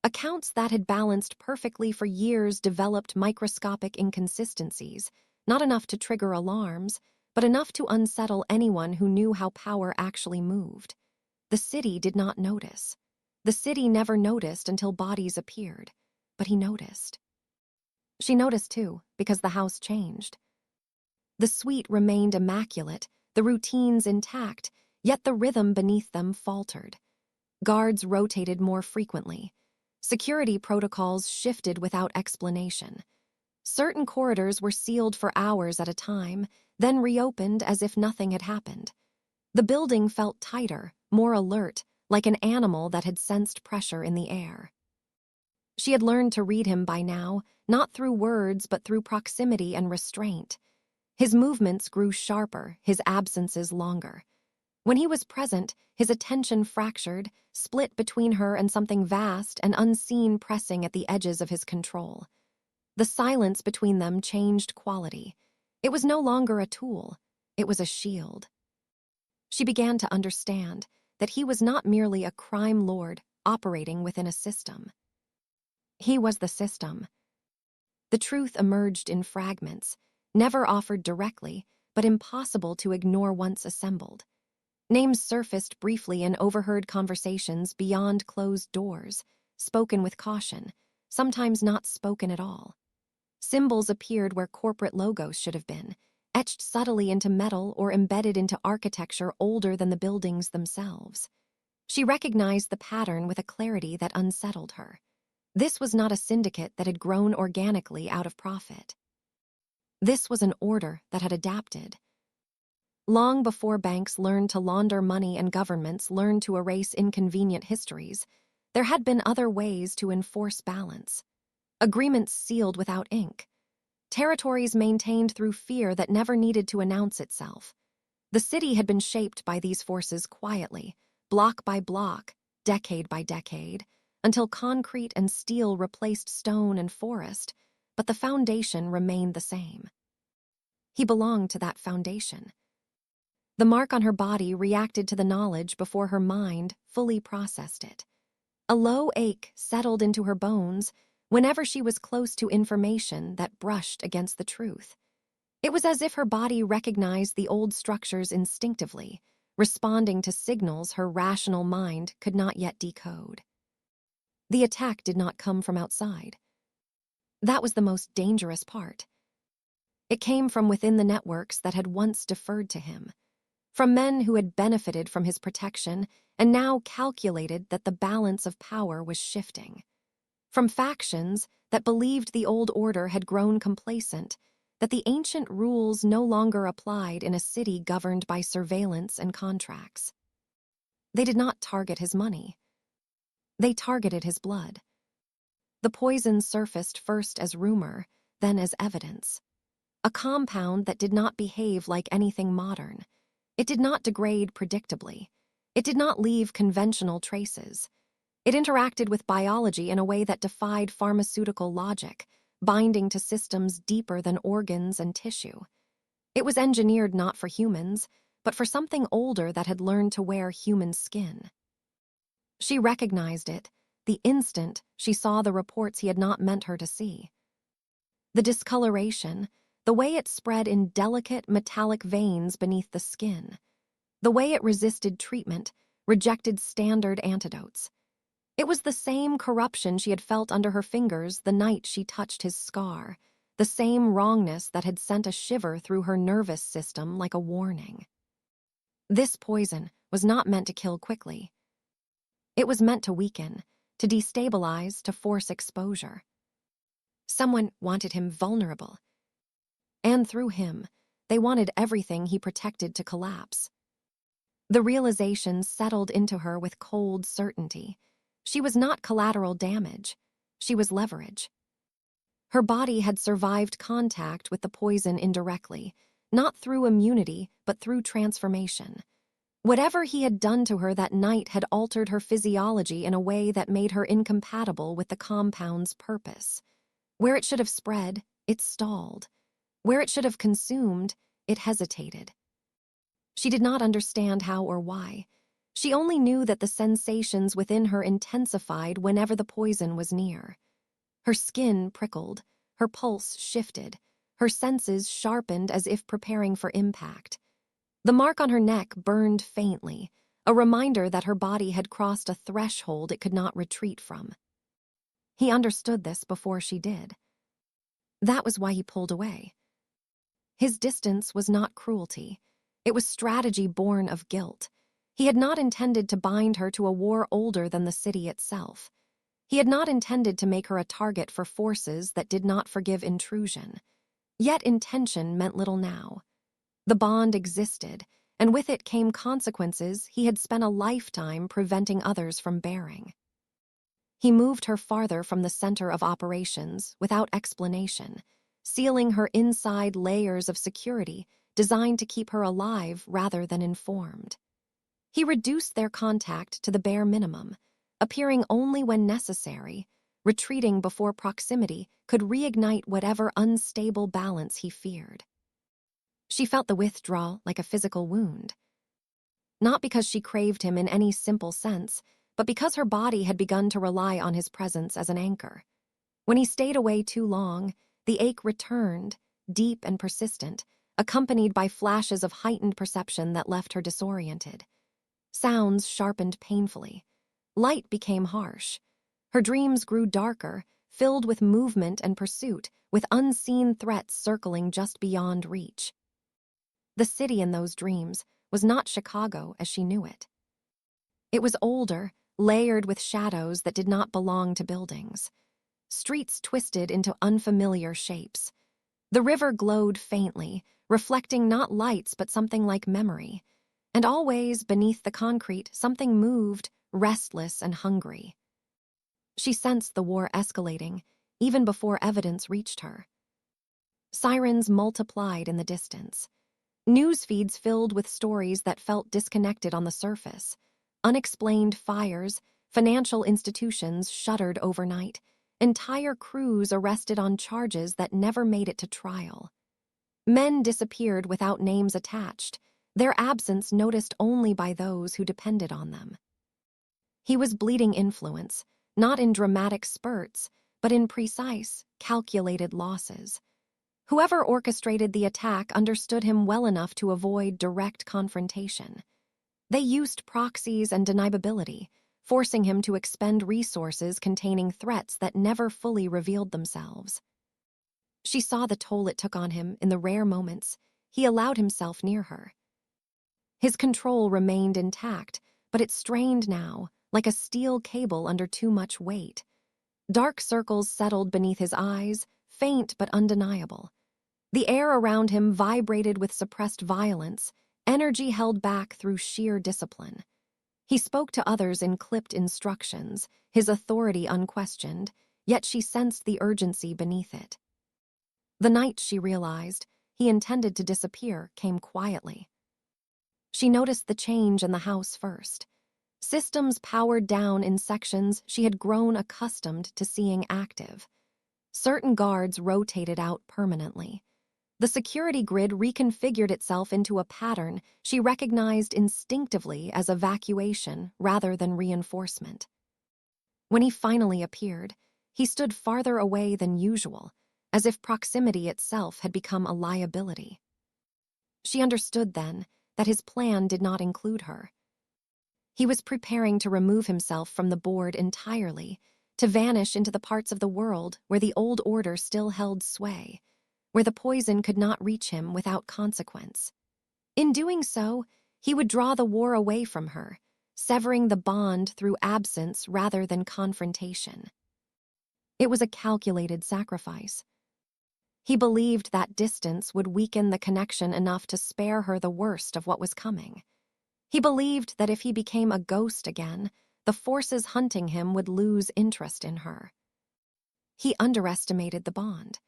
Accounts that had balanced perfectly for years developed microscopic inconsistencies, not enough to trigger alarms, but enough to unsettle anyone who knew how power actually moved. The city did not notice. The city never noticed until bodies appeared, but he noticed. She noticed too, because the house changed. The suite remained immaculate, the routines intact, yet the rhythm beneath them faltered. Guards rotated more frequently. Security protocols shifted without explanation. Certain corridors were sealed for hours at a time, then reopened as if nothing had happened. The building felt tighter, more alert, like an animal that had sensed pressure in the air. She had learned to read him by now, not through words but through proximity and restraint. His movements grew sharper, his absences longer. When he was present, his attention fractured, split between her and something vast and unseen pressing at the edges of his control. The silence between them changed quality. It was no longer a tool, it was a shield. She began to understand that he was not merely a crime lord operating within a system. He was the system. The truth emerged in fragments, never offered directly, but impossible to ignore once assembled. Names surfaced briefly in overheard conversations beyond closed doors, spoken with caution, sometimes not spoken at all. Symbols appeared where corporate logos should have been, etched subtly into metal or embedded into architecture older than the buildings themselves. She recognized the pattern with a clarity that unsettled her. This was not a syndicate that had grown organically out of profit. This was an order that had adapted. Long before banks learned to launder money and governments learned to erase inconvenient histories, There had been other ways to enforce balance. Agreements sealed without ink. Territories maintained through fear that never needed to announce itself. The city had been shaped by these forces quietly, block by block, decade by decade, until concrete and steel replaced stone and forest, but the foundation remained the same. He belonged to that foundation. The mark on her body reacted to the knowledge before her mind fully processed it. A low ache settled into her bones whenever she was close to information that brushed against the truth. It was as if her body recognized the old structures instinctively, responding to signals her rational mind could not yet decode. The attack did not come from outside. That was the most dangerous part. It came from within the networks that had once deferred to him, from men who had benefited from his protection and now calculated that the balance of power was shifting, from factions that believed the old order had grown complacent, that the ancient rules no longer applied in a city governed by surveillance and contracts. They did not target his money. They targeted his blood. The poison surfaced first as rumor, then as evidence. A compound that did not behave like anything modern. It did not degrade predictably. It did not leave conventional traces. It interacted with biology in a way that defied pharmaceutical logic, binding to systems deeper than organs and tissue. It was engineered not for humans, but for something older that had learned to wear human skin. She recognized it the instant she saw the reports he had not meant her to see. The discoloration, the way it spread in delicate metallic veins beneath the skin, the way it resisted treatment, rejected standard antidotes. It was the same corruption she had felt under her fingers the night she touched his scar, the same wrongness that had sent a shiver through her nervous system like a warning. This poison was not meant to kill quickly. It was meant to weaken, to destabilize, to force exposure. Someone wanted him vulnerable. And through him, they wanted everything he protected to collapse. The realization settled into her with cold certainty. She was not collateral damage. She was leverage. Her body had survived contact with the poison indirectly, not through immunity, but through transformation. Whatever he had done to her that night had altered her physiology in a way that made her incompatible with the compound's purpose. Where it should have spread, it stalled. Where it should have consumed, it hesitated. She did not understand how or why. She only knew that the sensations within her intensified whenever the poison was near. Her skin prickled, her pulse shifted, her senses sharpened as if preparing for impact. The mark on her neck burned faintly, a reminder that her body had crossed a threshold it could not retreat from. He understood this before she did. That was why he pulled away. His distance was not cruelty. It was strategy born of guilt. He had not intended to bind her to a war older than the city itself. He had not intended to make her a target for forces that did not forgive intrusion. Yet intention meant little now. The bond existed, and with it came consequences he had spent a lifetime preventing others from bearing. He moved her farther from the center of operations without explanation, sealing her inside layers of security designed to keep her alive rather than informed. He reduced their contact to the bare minimum, appearing only when necessary, retreating before proximity could reignite whatever unstable balance he feared. She felt the withdrawal like a physical wound. Not because she craved him in any simple sense, but because her body had begun to rely on his presence as an anchor. When he stayed away too long, the ache returned, deep and persistent, accompanied by flashes of heightened perception that left her disoriented. Sounds sharpened painfully. Light became harsh. Her dreams grew darker, filled with movement and pursuit, with unseen threats circling just beyond reach. The city in those dreams was not Chicago as she knew it. It was older, layered with shadows that did not belong to buildings. Streets twisted into unfamiliar shapes. The river glowed faintly, reflecting not lights but something like memory. And always, beneath the concrete, something moved, restless and hungry. She sensed the war escalating, even before evidence reached her. Sirens multiplied in the distance. News feeds filled with stories that felt disconnected on the surface. Unexplained fires, financial institutions shuttered overnight, entire crews arrested on charges that never made it to trial. Men disappeared without names attached, their absence noticed only by those who depended on them. He was bleeding influence, not in dramatic spurts, but in precise, calculated losses. Whoever orchestrated the attack understood him well enough to avoid direct confrontation. They used proxies and deniability, forcing him to expend resources containing threats that never fully revealed themselves. She saw the toll it took on him in the rare moments he allowed himself near her. His control remained intact, but it strained now, like a steel cable under too much weight. Dark circles settled beneath his eyes, faint but undeniable. The air around him vibrated with suppressed violence, energy held back through sheer discipline. He spoke to others in clipped instructions, his authority unquestioned, yet she sensed the urgency beneath it. The night she realized he intended to disappear came quietly. She noticed the change in the house first. Systems powered down in sections she had grown accustomed to seeing active. Certain guards rotated out permanently. The security grid reconfigured itself into a pattern she recognized instinctively as evacuation rather than reinforcement. When he finally appeared, he stood farther away than usual, as if proximity itself had become a liability. She understood then that his plan did not include her. He was preparing to remove himself from the board entirely, to vanish into the parts of the world where the old order still held sway, where the poison could not reach him without consequence. In doing so, he would draw the war away from her, severing the bond through absence rather than confrontation. It was a calculated sacrifice. He believed that distance would weaken the connection enough to spare her the worst of what was coming. He believed that if he became a ghost again, the forces hunting him would lose interest in her. He underestimated the bond.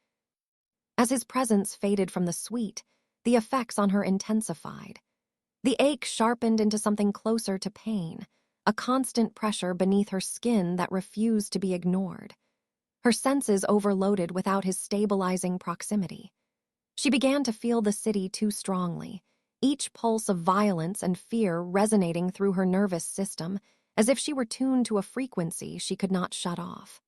As his presence faded from the suite, the effects on her intensified. The ache sharpened into something closer to pain, a constant pressure beneath her skin that refused to be ignored. Her senses overloaded without his stabilizing proximity. She began to feel the city too strongly, each pulse of violence and fear resonating through her nervous system as if she were tuned to a frequency she could not shut off.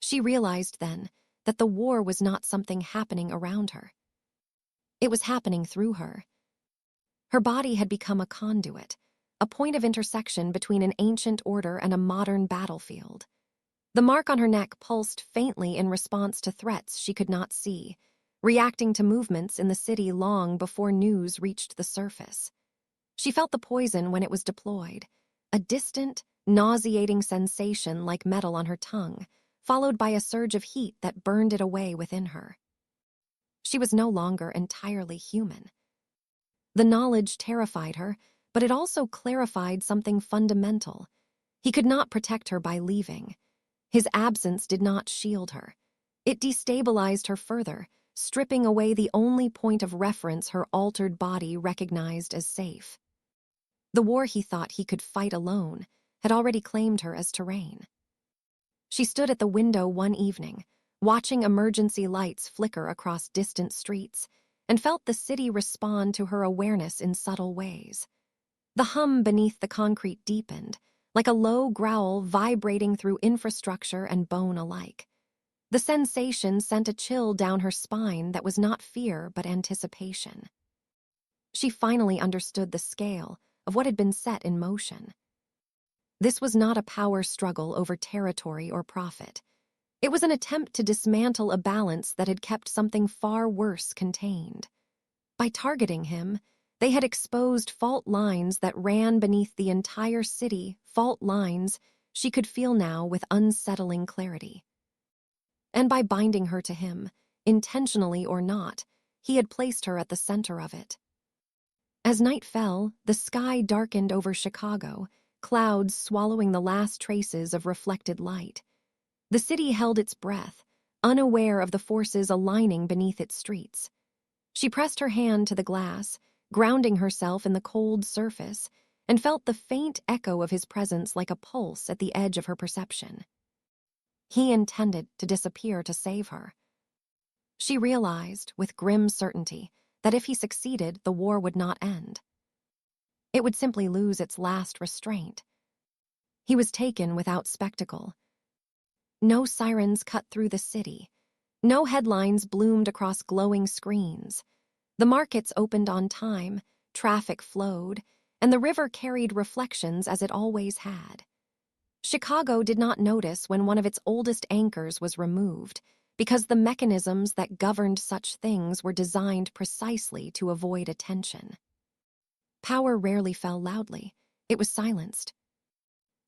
She realized then that the war was not something happening around her. It was happening through her. Her body had become a conduit, a point of intersection between an ancient order and a modern battlefield. The mark on her neck pulsed faintly in response to threats she could not see, reacting to movements in the city long before news reached the surface. She felt the poison when it was deployed, a distant, nauseating sensation like metal on her tongue, followed by a surge of heat that burned it away within her. She was no longer entirely human. The knowledge terrified her, but it also clarified something fundamental. He could not protect her by leaving. His absence did not shield her. It destabilized her further, stripping away the only point of reference her altered body recognized as safe. The war he thought he could fight alone had already claimed her as terrain. She stood at the window one evening, watching emergency lights flicker across distant streets, and felt the city respond to her awareness in subtle ways. The hum beneath the concrete deepened, like a low growl vibrating through infrastructure and bone alike. The sensation sent a chill down her spine that was not fear but anticipation. She finally understood the scale of what had been set in motion. This was not a power struggle over territory or profit. It was an attempt to dismantle a balance that had kept something far worse contained. By targeting him, they had exposed fault lines that ran beneath the entire city, fault lines she could feel now with unsettling clarity. And by binding her to him, intentionally or not, he had placed her at the center of it. As night fell, the sky darkened over Chicago, clouds swallowing the last traces of reflected light. The city held its breath, unaware of the forces aligning beneath its streets. She pressed her hand to the glass, grounding herself in the cold surface, and felt the faint echo of his presence like a pulse at the edge of her perception. He intended to disappear to save her. She realized, with grim certainty, that if he succeeded, the war would not end. It would simply lose its last restraint. He was taken without spectacle. No sirens cut through the city. No headlines bloomed across glowing screens. The markets opened on time, traffic flowed, and the river carried reflections as it always had. Chicago did not notice when one of its oldest anchors was removed, because the mechanisms that governed such things were designed precisely to avoid attention. Power rarely fell loudly. It was silenced.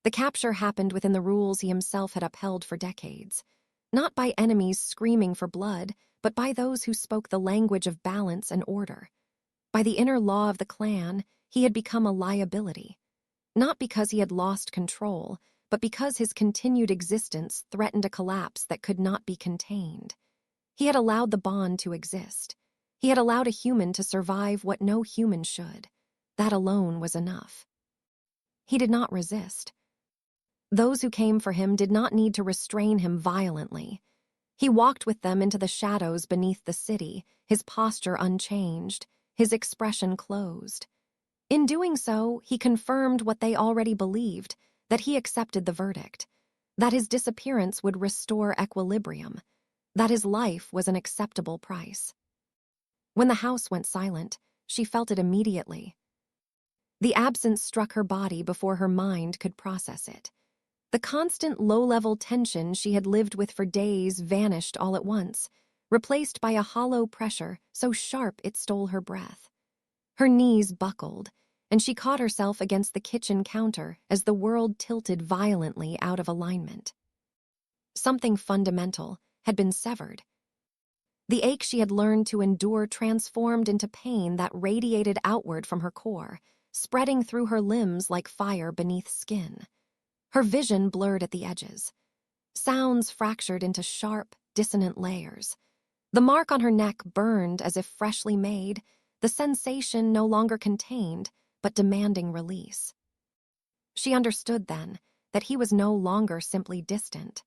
The capture happened within the rules he himself had upheld for decades, not by enemies screaming for blood, but by those who spoke the language of balance and order. By the inner law of the clan, he had become a liability, not because he had lost control, but because his continued existence threatened a collapse that could not be contained. He had allowed the bond to exist. He had allowed a human to survive what no human should. That alone was enough. He did not resist. Those who came for him did not need to restrain him violently. He walked with them into the shadows beneath the city, his posture unchanged, his expression closed. In doing so, he confirmed what they already believed, that he accepted the verdict, that his disappearance would restore equilibrium, that his life was an acceptable price. When the house went silent, she felt it immediately. The absence struck her body before her mind could process it. The constant low-level tension she had lived with for days vanished all at once, replaced by a hollow pressure so sharp it stole her breath. Her knees buckled, and she caught herself against the kitchen counter as the world tilted violently out of alignment. Something fundamental had been severed. The ache she had learned to endure transformed into pain that radiated outward from her core, spreading through her limbs like fire beneath skin. Her vision blurred at the edges. Sounds fractured into sharp, dissonant layers. The mark on her neck burned as if freshly made, the sensation no longer contained, but demanding release. She understood then that he was no longer simply distant.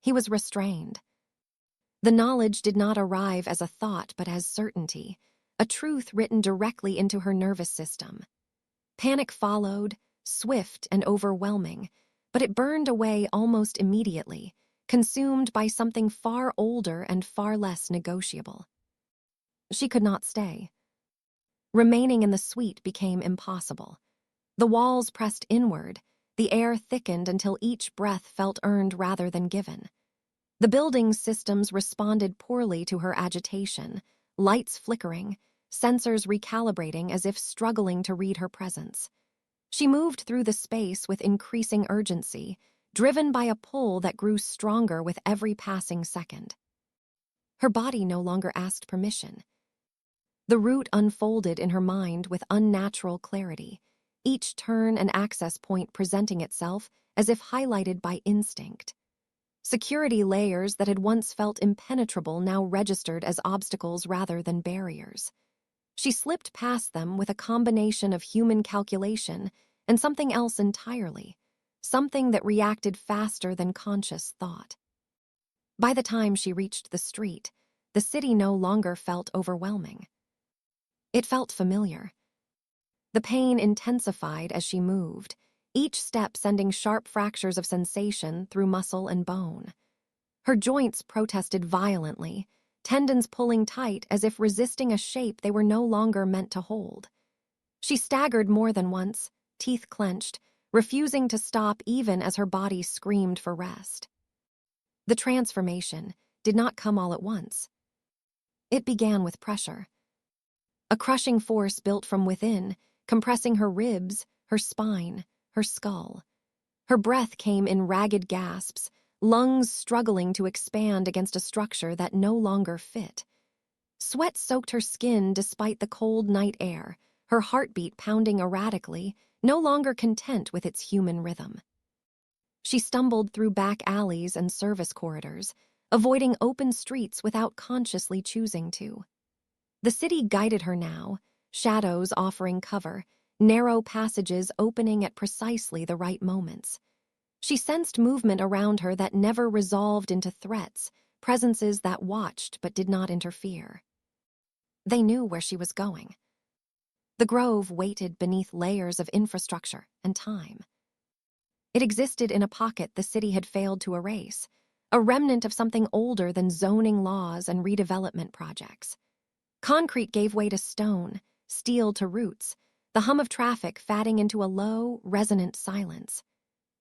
He was restrained. The knowledge did not arrive as a thought but as certainty, a truth written directly into her nervous system. Panic followed, swift and overwhelming, but it burned away almost immediately, consumed by something far older and far less negotiable. She could not stay. Remaining in the suite became impossible. The walls pressed inward, the air thickened until each breath felt earned rather than given. The building's systems responded poorly to her agitation, lights flickering, sensors recalibrating as if struggling to read her presence. She moved through the space with increasing urgency, driven by a pull that grew stronger with every passing second. Her body no longer asked permission. The route unfolded in her mind with unnatural clarity, each turn and access point presenting itself as if highlighted by instinct. Security layers that had once felt impenetrable now registered as obstacles rather than barriers. She slipped past them with a combination of human calculation and something else entirely, something that reacted faster than conscious thought. By the time she reached the street, the city no longer felt overwhelming. It felt familiar. The pain intensified as she moved, each step sending sharp fractures of sensation through muscle and bone. Her joints protested violently, tendons pulling tight as if resisting a shape they were no longer meant to hold. She staggered more than once, teeth clenched, refusing to stop even as her body screamed for rest. The transformation did not come all at once. It began with pressure. A crushing force built from within, compressing her ribs, her spine, her skull. Her breath came in ragged gasps, lungs struggling to expand against a structure that no longer fit. Sweat soaked her skin despite the cold night air, her heartbeat pounding erratically, no longer content with its human rhythm. She stumbled through back alleys and service corridors, avoiding open streets without consciously choosing to. The city guided her now, shadows offering cover, narrow passages opening at precisely the right moments. She sensed movement around her that never resolved into threats, presences that watched but did not interfere. They knew where she was going. The grove waited beneath layers of infrastructure and time. It existed in a pocket the city had failed to erase, a remnant of something older than zoning laws and redevelopment projects. Concrete gave way to stone, steel to roots, the hum of traffic fatting into a low, resonant silence.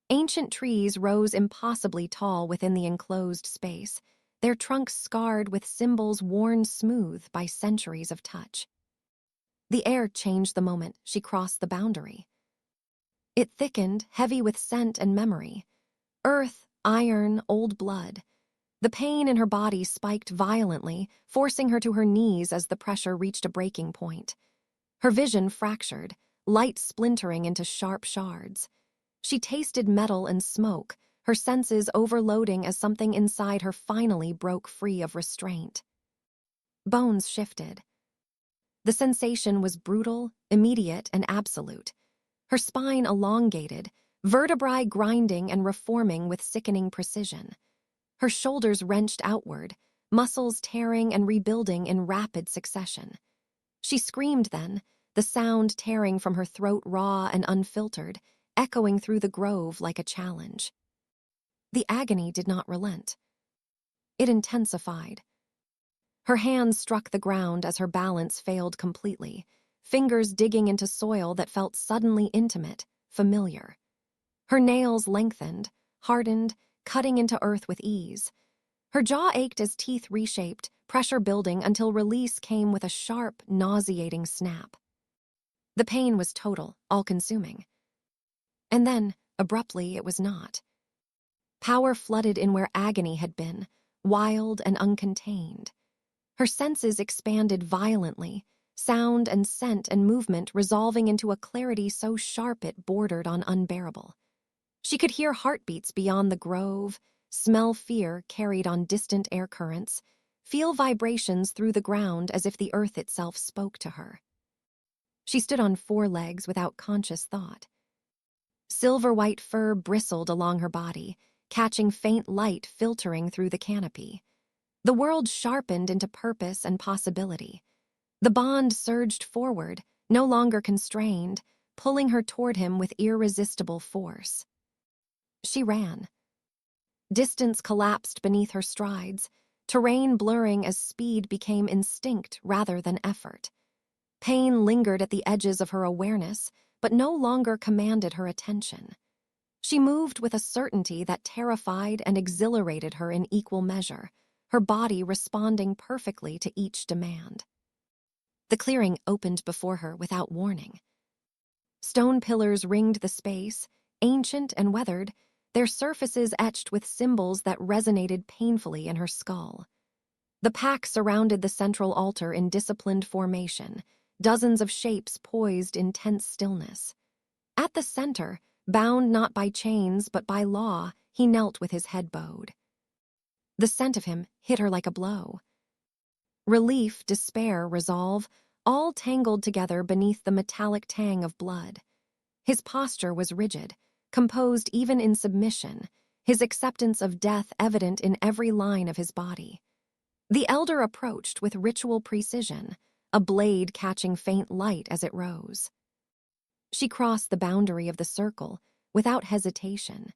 Ancient trees rose impossibly tall within the enclosed space, their trunks scarred with symbols worn smooth by centuries of touch. The air changed the moment she crossed the boundary. It thickened, heavy with scent and memory. Earth, iron, old blood. The pain in her body spiked violently, forcing her to her knees as the pressure reached a breaking point. Her vision fractured, light splintering into sharp shards. She tasted metal and smoke, her senses overloading as something inside her finally broke free of restraint. Bones shifted. The sensation was brutal, immediate, and absolute. Her spine elongated, vertebrae grinding and reforming with sickening precision. Her shoulders wrenched outward, muscles tearing and rebuilding in rapid succession. She screamed then, the sound tearing from her throat raw and unfiltered, echoing through the grove like a challenge. The agony did not relent. It intensified. Her hands struck the ground as her balance failed completely, fingers digging into soil that felt suddenly intimate, familiar. Her nails lengthened, hardened, cutting into earth with ease. Her jaw ached as teeth reshaped, pressure building until release came with a sharp, nauseating snap. The pain was total, all-consuming. And then, abruptly, it was not. Power flooded in where agony had been, wild and uncontained. Her senses expanded violently, sound and scent and movement resolving into a clarity so sharp it bordered on unbearable. She could hear heartbeats beyond the grove, smell fear carried on distant air currents, feel vibrations through the ground as if the earth itself spoke to her. She stood on 4 legs without conscious thought. Silver-white fur bristled along her body, catching faint light filtering through the canopy. The world sharpened into purpose and possibility. The bond surged forward, no longer constrained, pulling her toward him with irresistible force. She ran. Distance collapsed beneath her strides, terrain blurring as speed became instinct rather than effort. Pain lingered at the edges of her awareness, but no longer commanded her attention. She moved with a certainty that terrified and exhilarated her in equal measure, her body responding perfectly to each demand. The clearing opened before her without warning. Stone pillars ringed the space, ancient and weathered, their surfaces etched with symbols that resonated painfully in her skull. The pack surrounded the central altar in disciplined formation, dozens of shapes poised in tense stillness. At the center, bound not by chains but by law, he knelt with his head bowed. The scent of him hit her like a blow. Relief, despair, resolve, all tangled together beneath the metallic tang of blood. His posture was rigid, composed even in submission, his acceptance of death evident in every line of his body. The elder approached with ritual precision, a blade catching faint light as it rose. She crossed the boundary of the circle, without hesitation.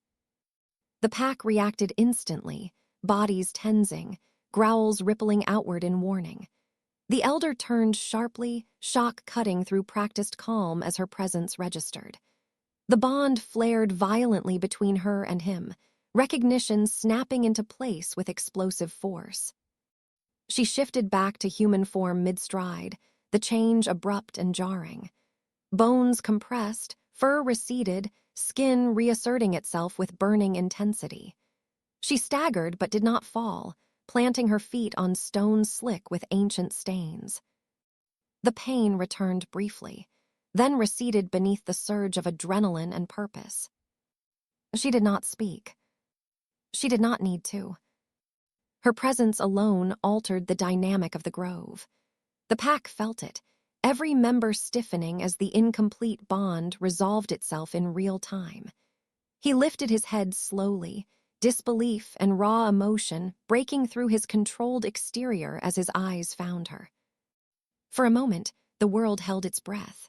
The pack reacted instantly, bodies tensing, growls rippling outward in warning. The elder turned sharply, shock cutting through practiced calm as her presence registered. The bond flared violently between her and him, recognition snapping into place with explosive force. She shifted back to human form mid-stride, the change abrupt and jarring. Bones compressed, fur receded, skin reasserting itself with burning intensity. She staggered but did not fall, planting her feet on stone slick with ancient stains. The pain returned briefly. then receded beneath the surge of adrenaline and purpose. She did not speak. She did not need to. Her presence alone altered the dynamic of the grove. The pack felt it, every member stiffening as the incomplete bond resolved itself in real time. He lifted his head slowly, disbelief and raw emotion breaking through his controlled exterior as his eyes found her. For a moment, the world held its breath.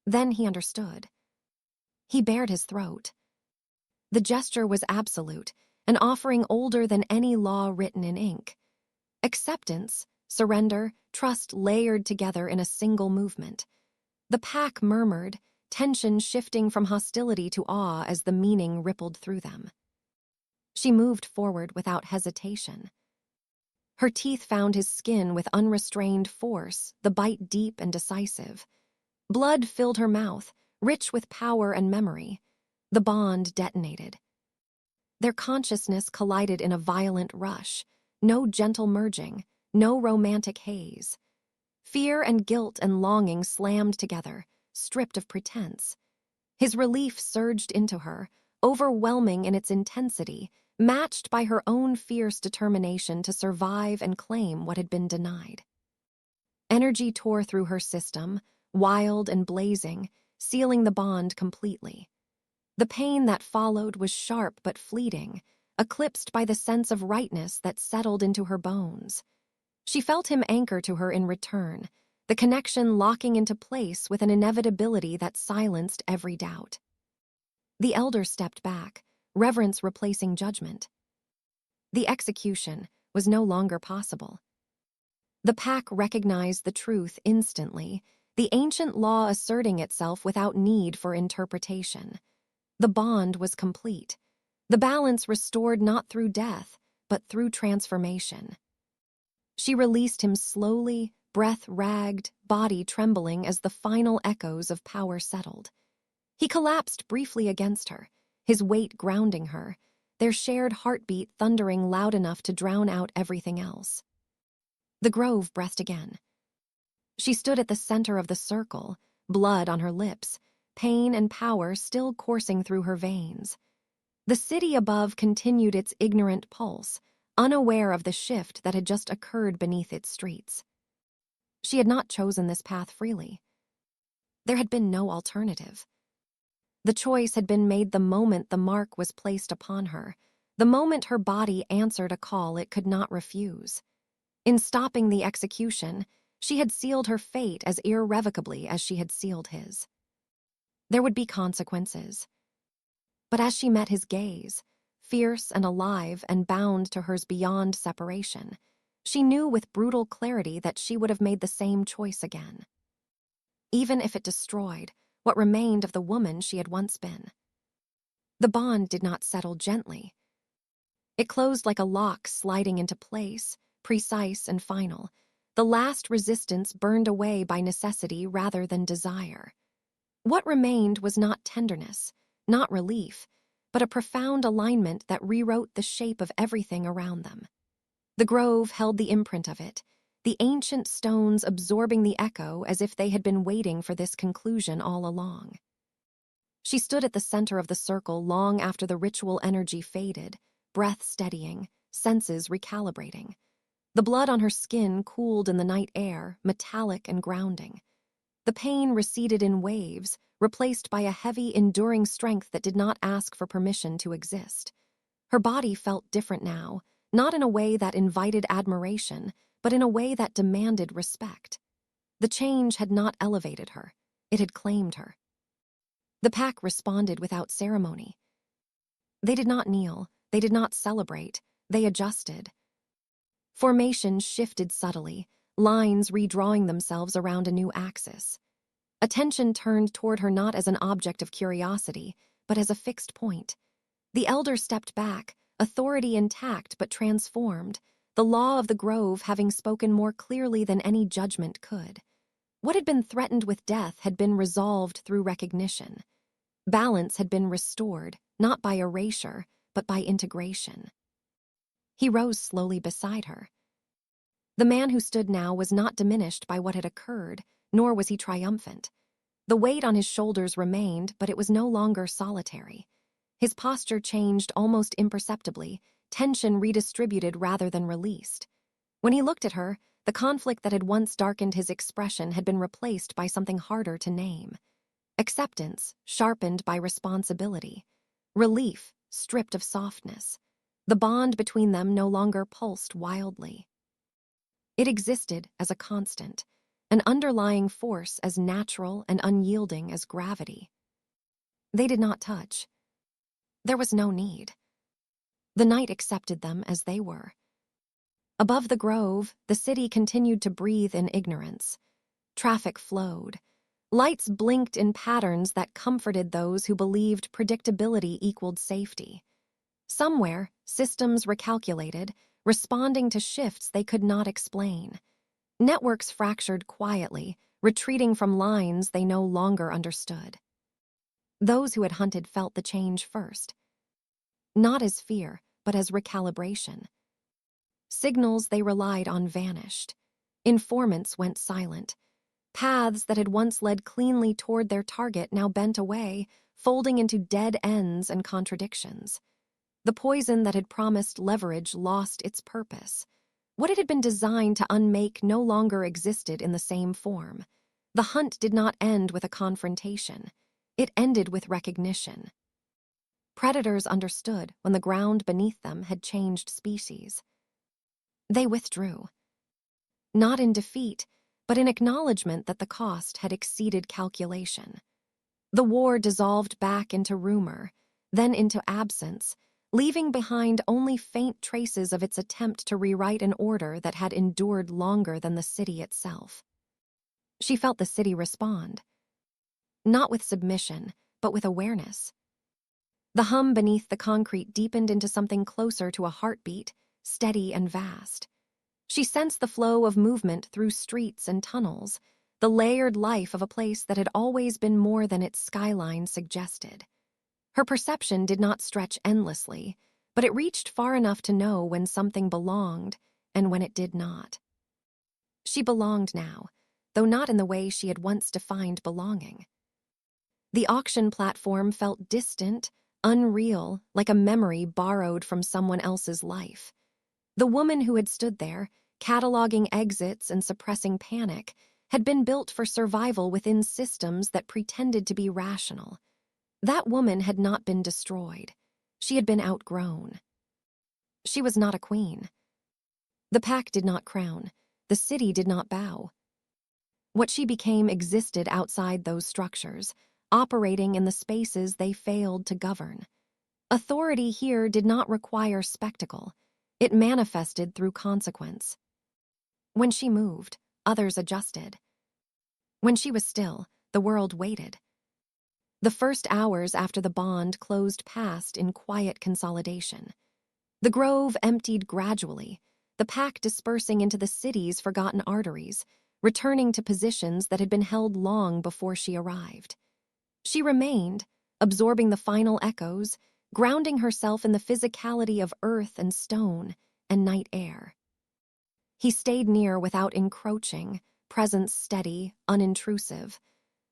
Then he understood. He bared his throat. The gesture was absolute, an offering older than any law written in ink. Acceptance, surrender, trust layered together in a single movement. The pack murmured, tension shifting from hostility to awe as the meaning rippled through them. She moved forward without hesitation. Her teeth found his skin with unrestrained force, the bite deep and decisive. Blood filled her mouth, rich with power and memory. The bond detonated. Their consciousness collided in a violent rush, no gentle merging, no romantic haze. Fear and guilt and longing slammed together, stripped of pretense. His relief surged into her, overwhelming in its intensity, matched by her own fierce determination to survive and claim what had been denied. Energy tore through her system, wild and blazing, sealing the bond completely. The pain that followed was sharp but fleeting, eclipsed by the sense of rightness that settled into her bones. She felt him anchor to her in return, the connection locking into place with an inevitability that silenced every doubt. The elder stepped back, reverence replacing judgment. The execution was no longer possible. The pack recognized the truth instantly, the ancient law asserting itself without need for interpretation. The bond was complete, the balance restored not through death, but through transformation. She released him slowly, breath ragged, body trembling as the final echoes of power settled. He collapsed briefly against her, his weight grounding her, their shared heartbeat thundering loud enough to drown out everything else. The grove breathed again. She stood at the center of the circle, blood on her lips, pain and power still coursing through her veins. The city above continued its ignorant pulse, unaware of the shift that had just occurred beneath its streets. She had not chosen this path freely. There had been no alternative. The choice had been made the moment the mark was placed upon her, the moment her body answered a call it could not refuse. In stopping the execution, she had sealed her fate as irrevocably as she had sealed his. There would be consequences. But as she met his gaze, fierce and alive and bound to hers beyond separation, she knew with brutal clarity that she would have made the same choice again. Even if it destroyed what remained of the woman she had once been. The bond did not settle gently. It closed like a lock sliding into place, precise and final, the last resistance burned away by necessity rather than desire. What remained was not tenderness, not relief, but a profound alignment that rewrote the shape of everything around them. The grove held the imprint of it, the ancient stones absorbing the echo as if they had been waiting for this conclusion all along. She stood at the center of the circle long after the ritual energy faded, breath steadying, senses recalibrating. The blood on her skin cooled in the night air, metallic and grounding. The pain receded in waves, replaced by a heavy, enduring strength that did not ask for permission to exist. Her body felt different now, not in a way that invited admiration, but in a way that demanded respect. The change had not elevated her, it had claimed her. The pack responded without ceremony. They did not kneel, they did not celebrate, they adjusted. Formations shifted subtly, lines redrawing themselves around a new axis. Attention turned toward her not as an object of curiosity, but as a fixed point. The elder stepped back, authority intact but transformed, the law of the grove having spoken more clearly than any judgment could. What had been threatened with death had been resolved through recognition. Balance had been restored, not by erasure, but by integration. He rose slowly beside her. The man who stood now was not diminished by what had occurred, nor was he triumphant. The weight on his shoulders remained, but it was no longer solitary. His posture changed almost imperceptibly, tension redistributed rather than released. When he looked at her, the conflict that had once darkened his expression had been replaced by something harder to name. Acceptance, sharpened by responsibility. Relief, stripped of softness. The bond between them no longer pulsed wildly. It existed as a constant, an underlying force as natural and unyielding as gravity. They did not touch. There was no need. The night accepted them as they were. Above the grove, the city continued to breathe in ignorance. Traffic flowed. Lights blinked in patterns that comforted those who believed predictability equaled safety. Somewhere, systems recalculated, responding to shifts they could not explain. Networks fractured quietly, retreating from lines they no longer understood. Those who had hunted felt the change first. Not as fear, but as recalibration. Signals they relied on vanished. Informants went silent. Paths that had once led cleanly toward their target now bent away, folding into dead ends and contradictions. The poison that had promised leverage lost its purpose. What it had been designed to unmake no longer existed in the same form. The hunt did not end with a confrontation. It ended with recognition. Predators understood when the ground beneath them had changed species. They withdrew. Not in defeat, but in acknowledgement that the cost had exceeded calculation. The war dissolved back into rumor, then into absence, leaving behind only faint traces of its attempt to rewrite an order that had endured longer than the city itself. She felt the city respond. Not with submission, but with awareness. The hum beneath the concrete deepened into something closer to a heartbeat, steady and vast. She sensed the flow of movement through streets and tunnels, the layered life of a place that had always been more than its skyline suggested. Her perception did not stretch endlessly, but it reached far enough to know when something belonged and when it did not. She belonged now, though not in the way she had once defined belonging. The auction platform felt distant, unreal, like a memory borrowed from someone else's life. The woman who had stood there, cataloging exits and suppressing panic, had been built for survival within systems that pretended to be rational. That woman had not been destroyed. She had been outgrown. She was not a queen. The pack did not crown. The city did not bow. What she became existed outside those structures, operating in the spaces they failed to govern. Authority here did not require spectacle. It manifested through consequence. When she moved, others adjusted. When she was still, the world waited. The first hours after the bond closed passed in quiet consolidation. The grove emptied gradually, the pack dispersing into the city's forgotten arteries, returning to positions that had been held long before she arrived. She remained, absorbing the final echoes, grounding herself in the physicality of earth and stone and night air. He stayed near without encroaching, presence steady, unintrusive.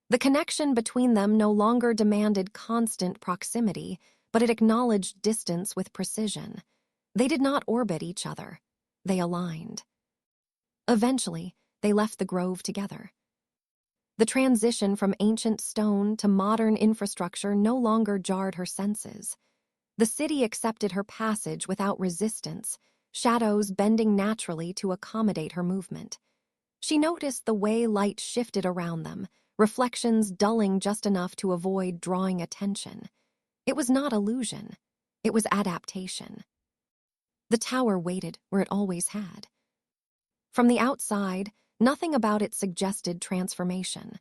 The connection between them no longer demanded constant proximity, but it acknowledged distance with precision. They did not orbit each other. They aligned. Eventually, they left the grove together. The transition from ancient stone to modern infrastructure no longer jarred her senses. The city accepted her passage without resistance, shadows bending naturally to accommodate her movement. She noticed the way light shifted around them, reflections dulling just enough to avoid drawing attention. It was not illusion. It was adaptation. The tower waited where it always had. From the outside, nothing about it suggested transformation.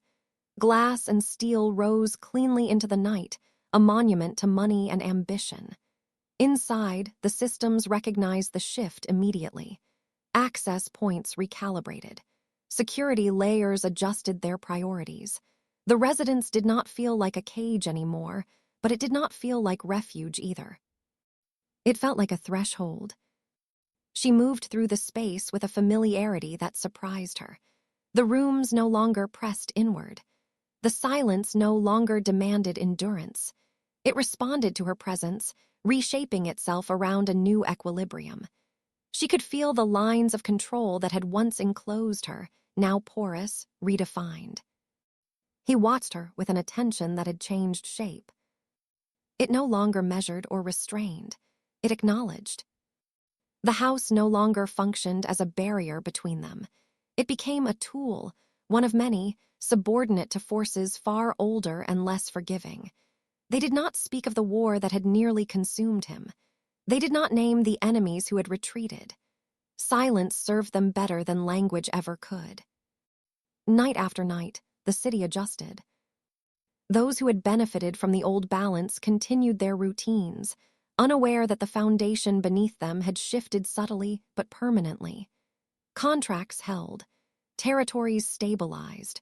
Glass and steel rose cleanly into the night, a monument to money and ambition. Inside, the systems recognized the shift immediately. Access points recalibrated. Security layers adjusted their priorities. The residence did not feel like a cage anymore, but it did not feel like refuge either. It felt like a threshold. She moved through the space with a familiarity that surprised her. The rooms no longer pressed inward. The silence no longer demanded endurance. It responded to her presence, reshaping itself around a new equilibrium. She could feel the lines of control that had once enclosed her, now porous, redefined. He watched her with an attention that had changed shape. It no longer measured or restrained. It acknowledged. The house no longer functioned as a barrier between them. It became a tool, one of many, subordinate to forces far older and less forgiving. They did not speak of the war that had nearly consumed him. They did not name the enemies who had retreated. Silence served them better than language ever could. Night after night, the city adjusted. Those who had benefited from the old balance continued their routines, unaware that the foundation beneath them had shifted subtly but permanently. Contracts held. Territories stabilized.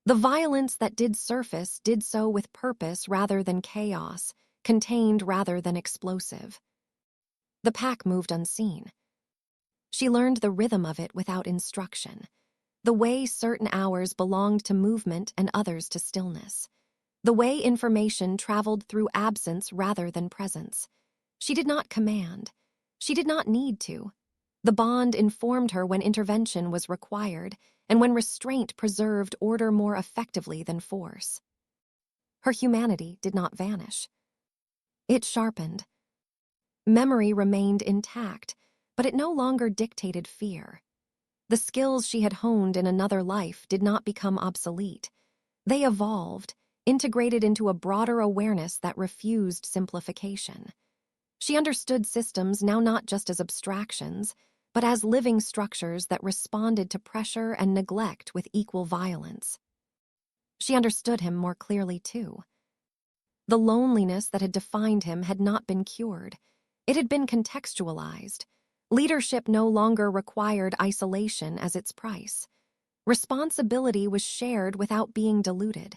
The violence that did surface did so with purpose rather than chaos, contained rather than explosive. The pack moved unseen. She learned the rhythm of it without instruction, the way certain hours belonged to movement and others to stillness, the way information traveled through absence rather than presence. She did not command. She did not need to. The bond informed her when intervention was required and when restraint preserved order more effectively than force. Her humanity did not vanish. It sharpened. Memory remained intact, but it no longer dictated fear. The skills she had honed in another life did not become obsolete. They evolved, integrated into a broader awareness that refused simplification. She understood systems now not just as abstractions, but as living structures that responded to pressure and neglect with equal violence. She understood him more clearly, too. The loneliness that had defined him had not been cured. It had been contextualized. Leadership no longer required isolation as its price. Responsibility was shared without being diluted.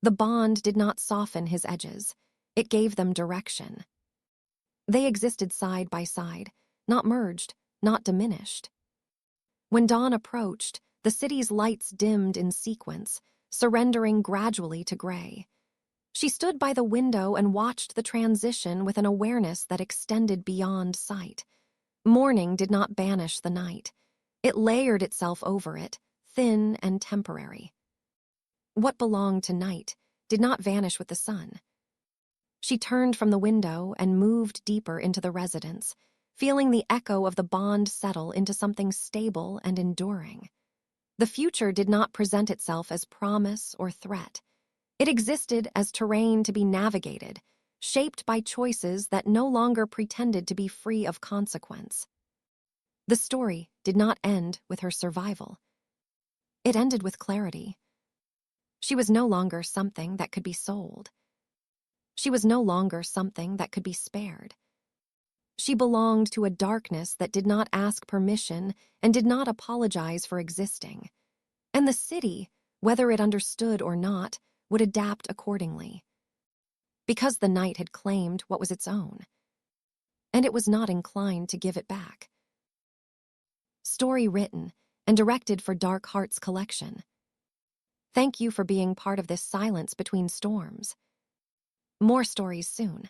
The bond did not soften his edges. It gave them direction. They existed side by side, not merged, not diminished. When dawn approached, the city's lights dimmed in sequence, surrendering gradually to gray. She stood by the window and watched the transition with an awareness that extended beyond sight. Morning did not banish the night. It layered itself over it, thin and temporary. What belonged to night did not vanish with the sun. She turned from the window and moved deeper into the residence, feeling the echo of the bond settle into something stable and enduring. The future did not present itself as promise or threat. It existed as terrain to be navigated, shaped by choices that no longer pretended to be free of consequence. The story did not end with her survival. It ended with clarity. She was no longer something that could be sold. She was no longer something that could be spared. She belonged to a darkness that did not ask permission and did not apologize for existing. And the city, whether it understood or not, would adapt accordingly. Because the night had claimed what was its own. And it was not inclined to give it back. Story written and directed for Dark Hearts Collection. Thank you for being part of this silence between storms. More stories soon.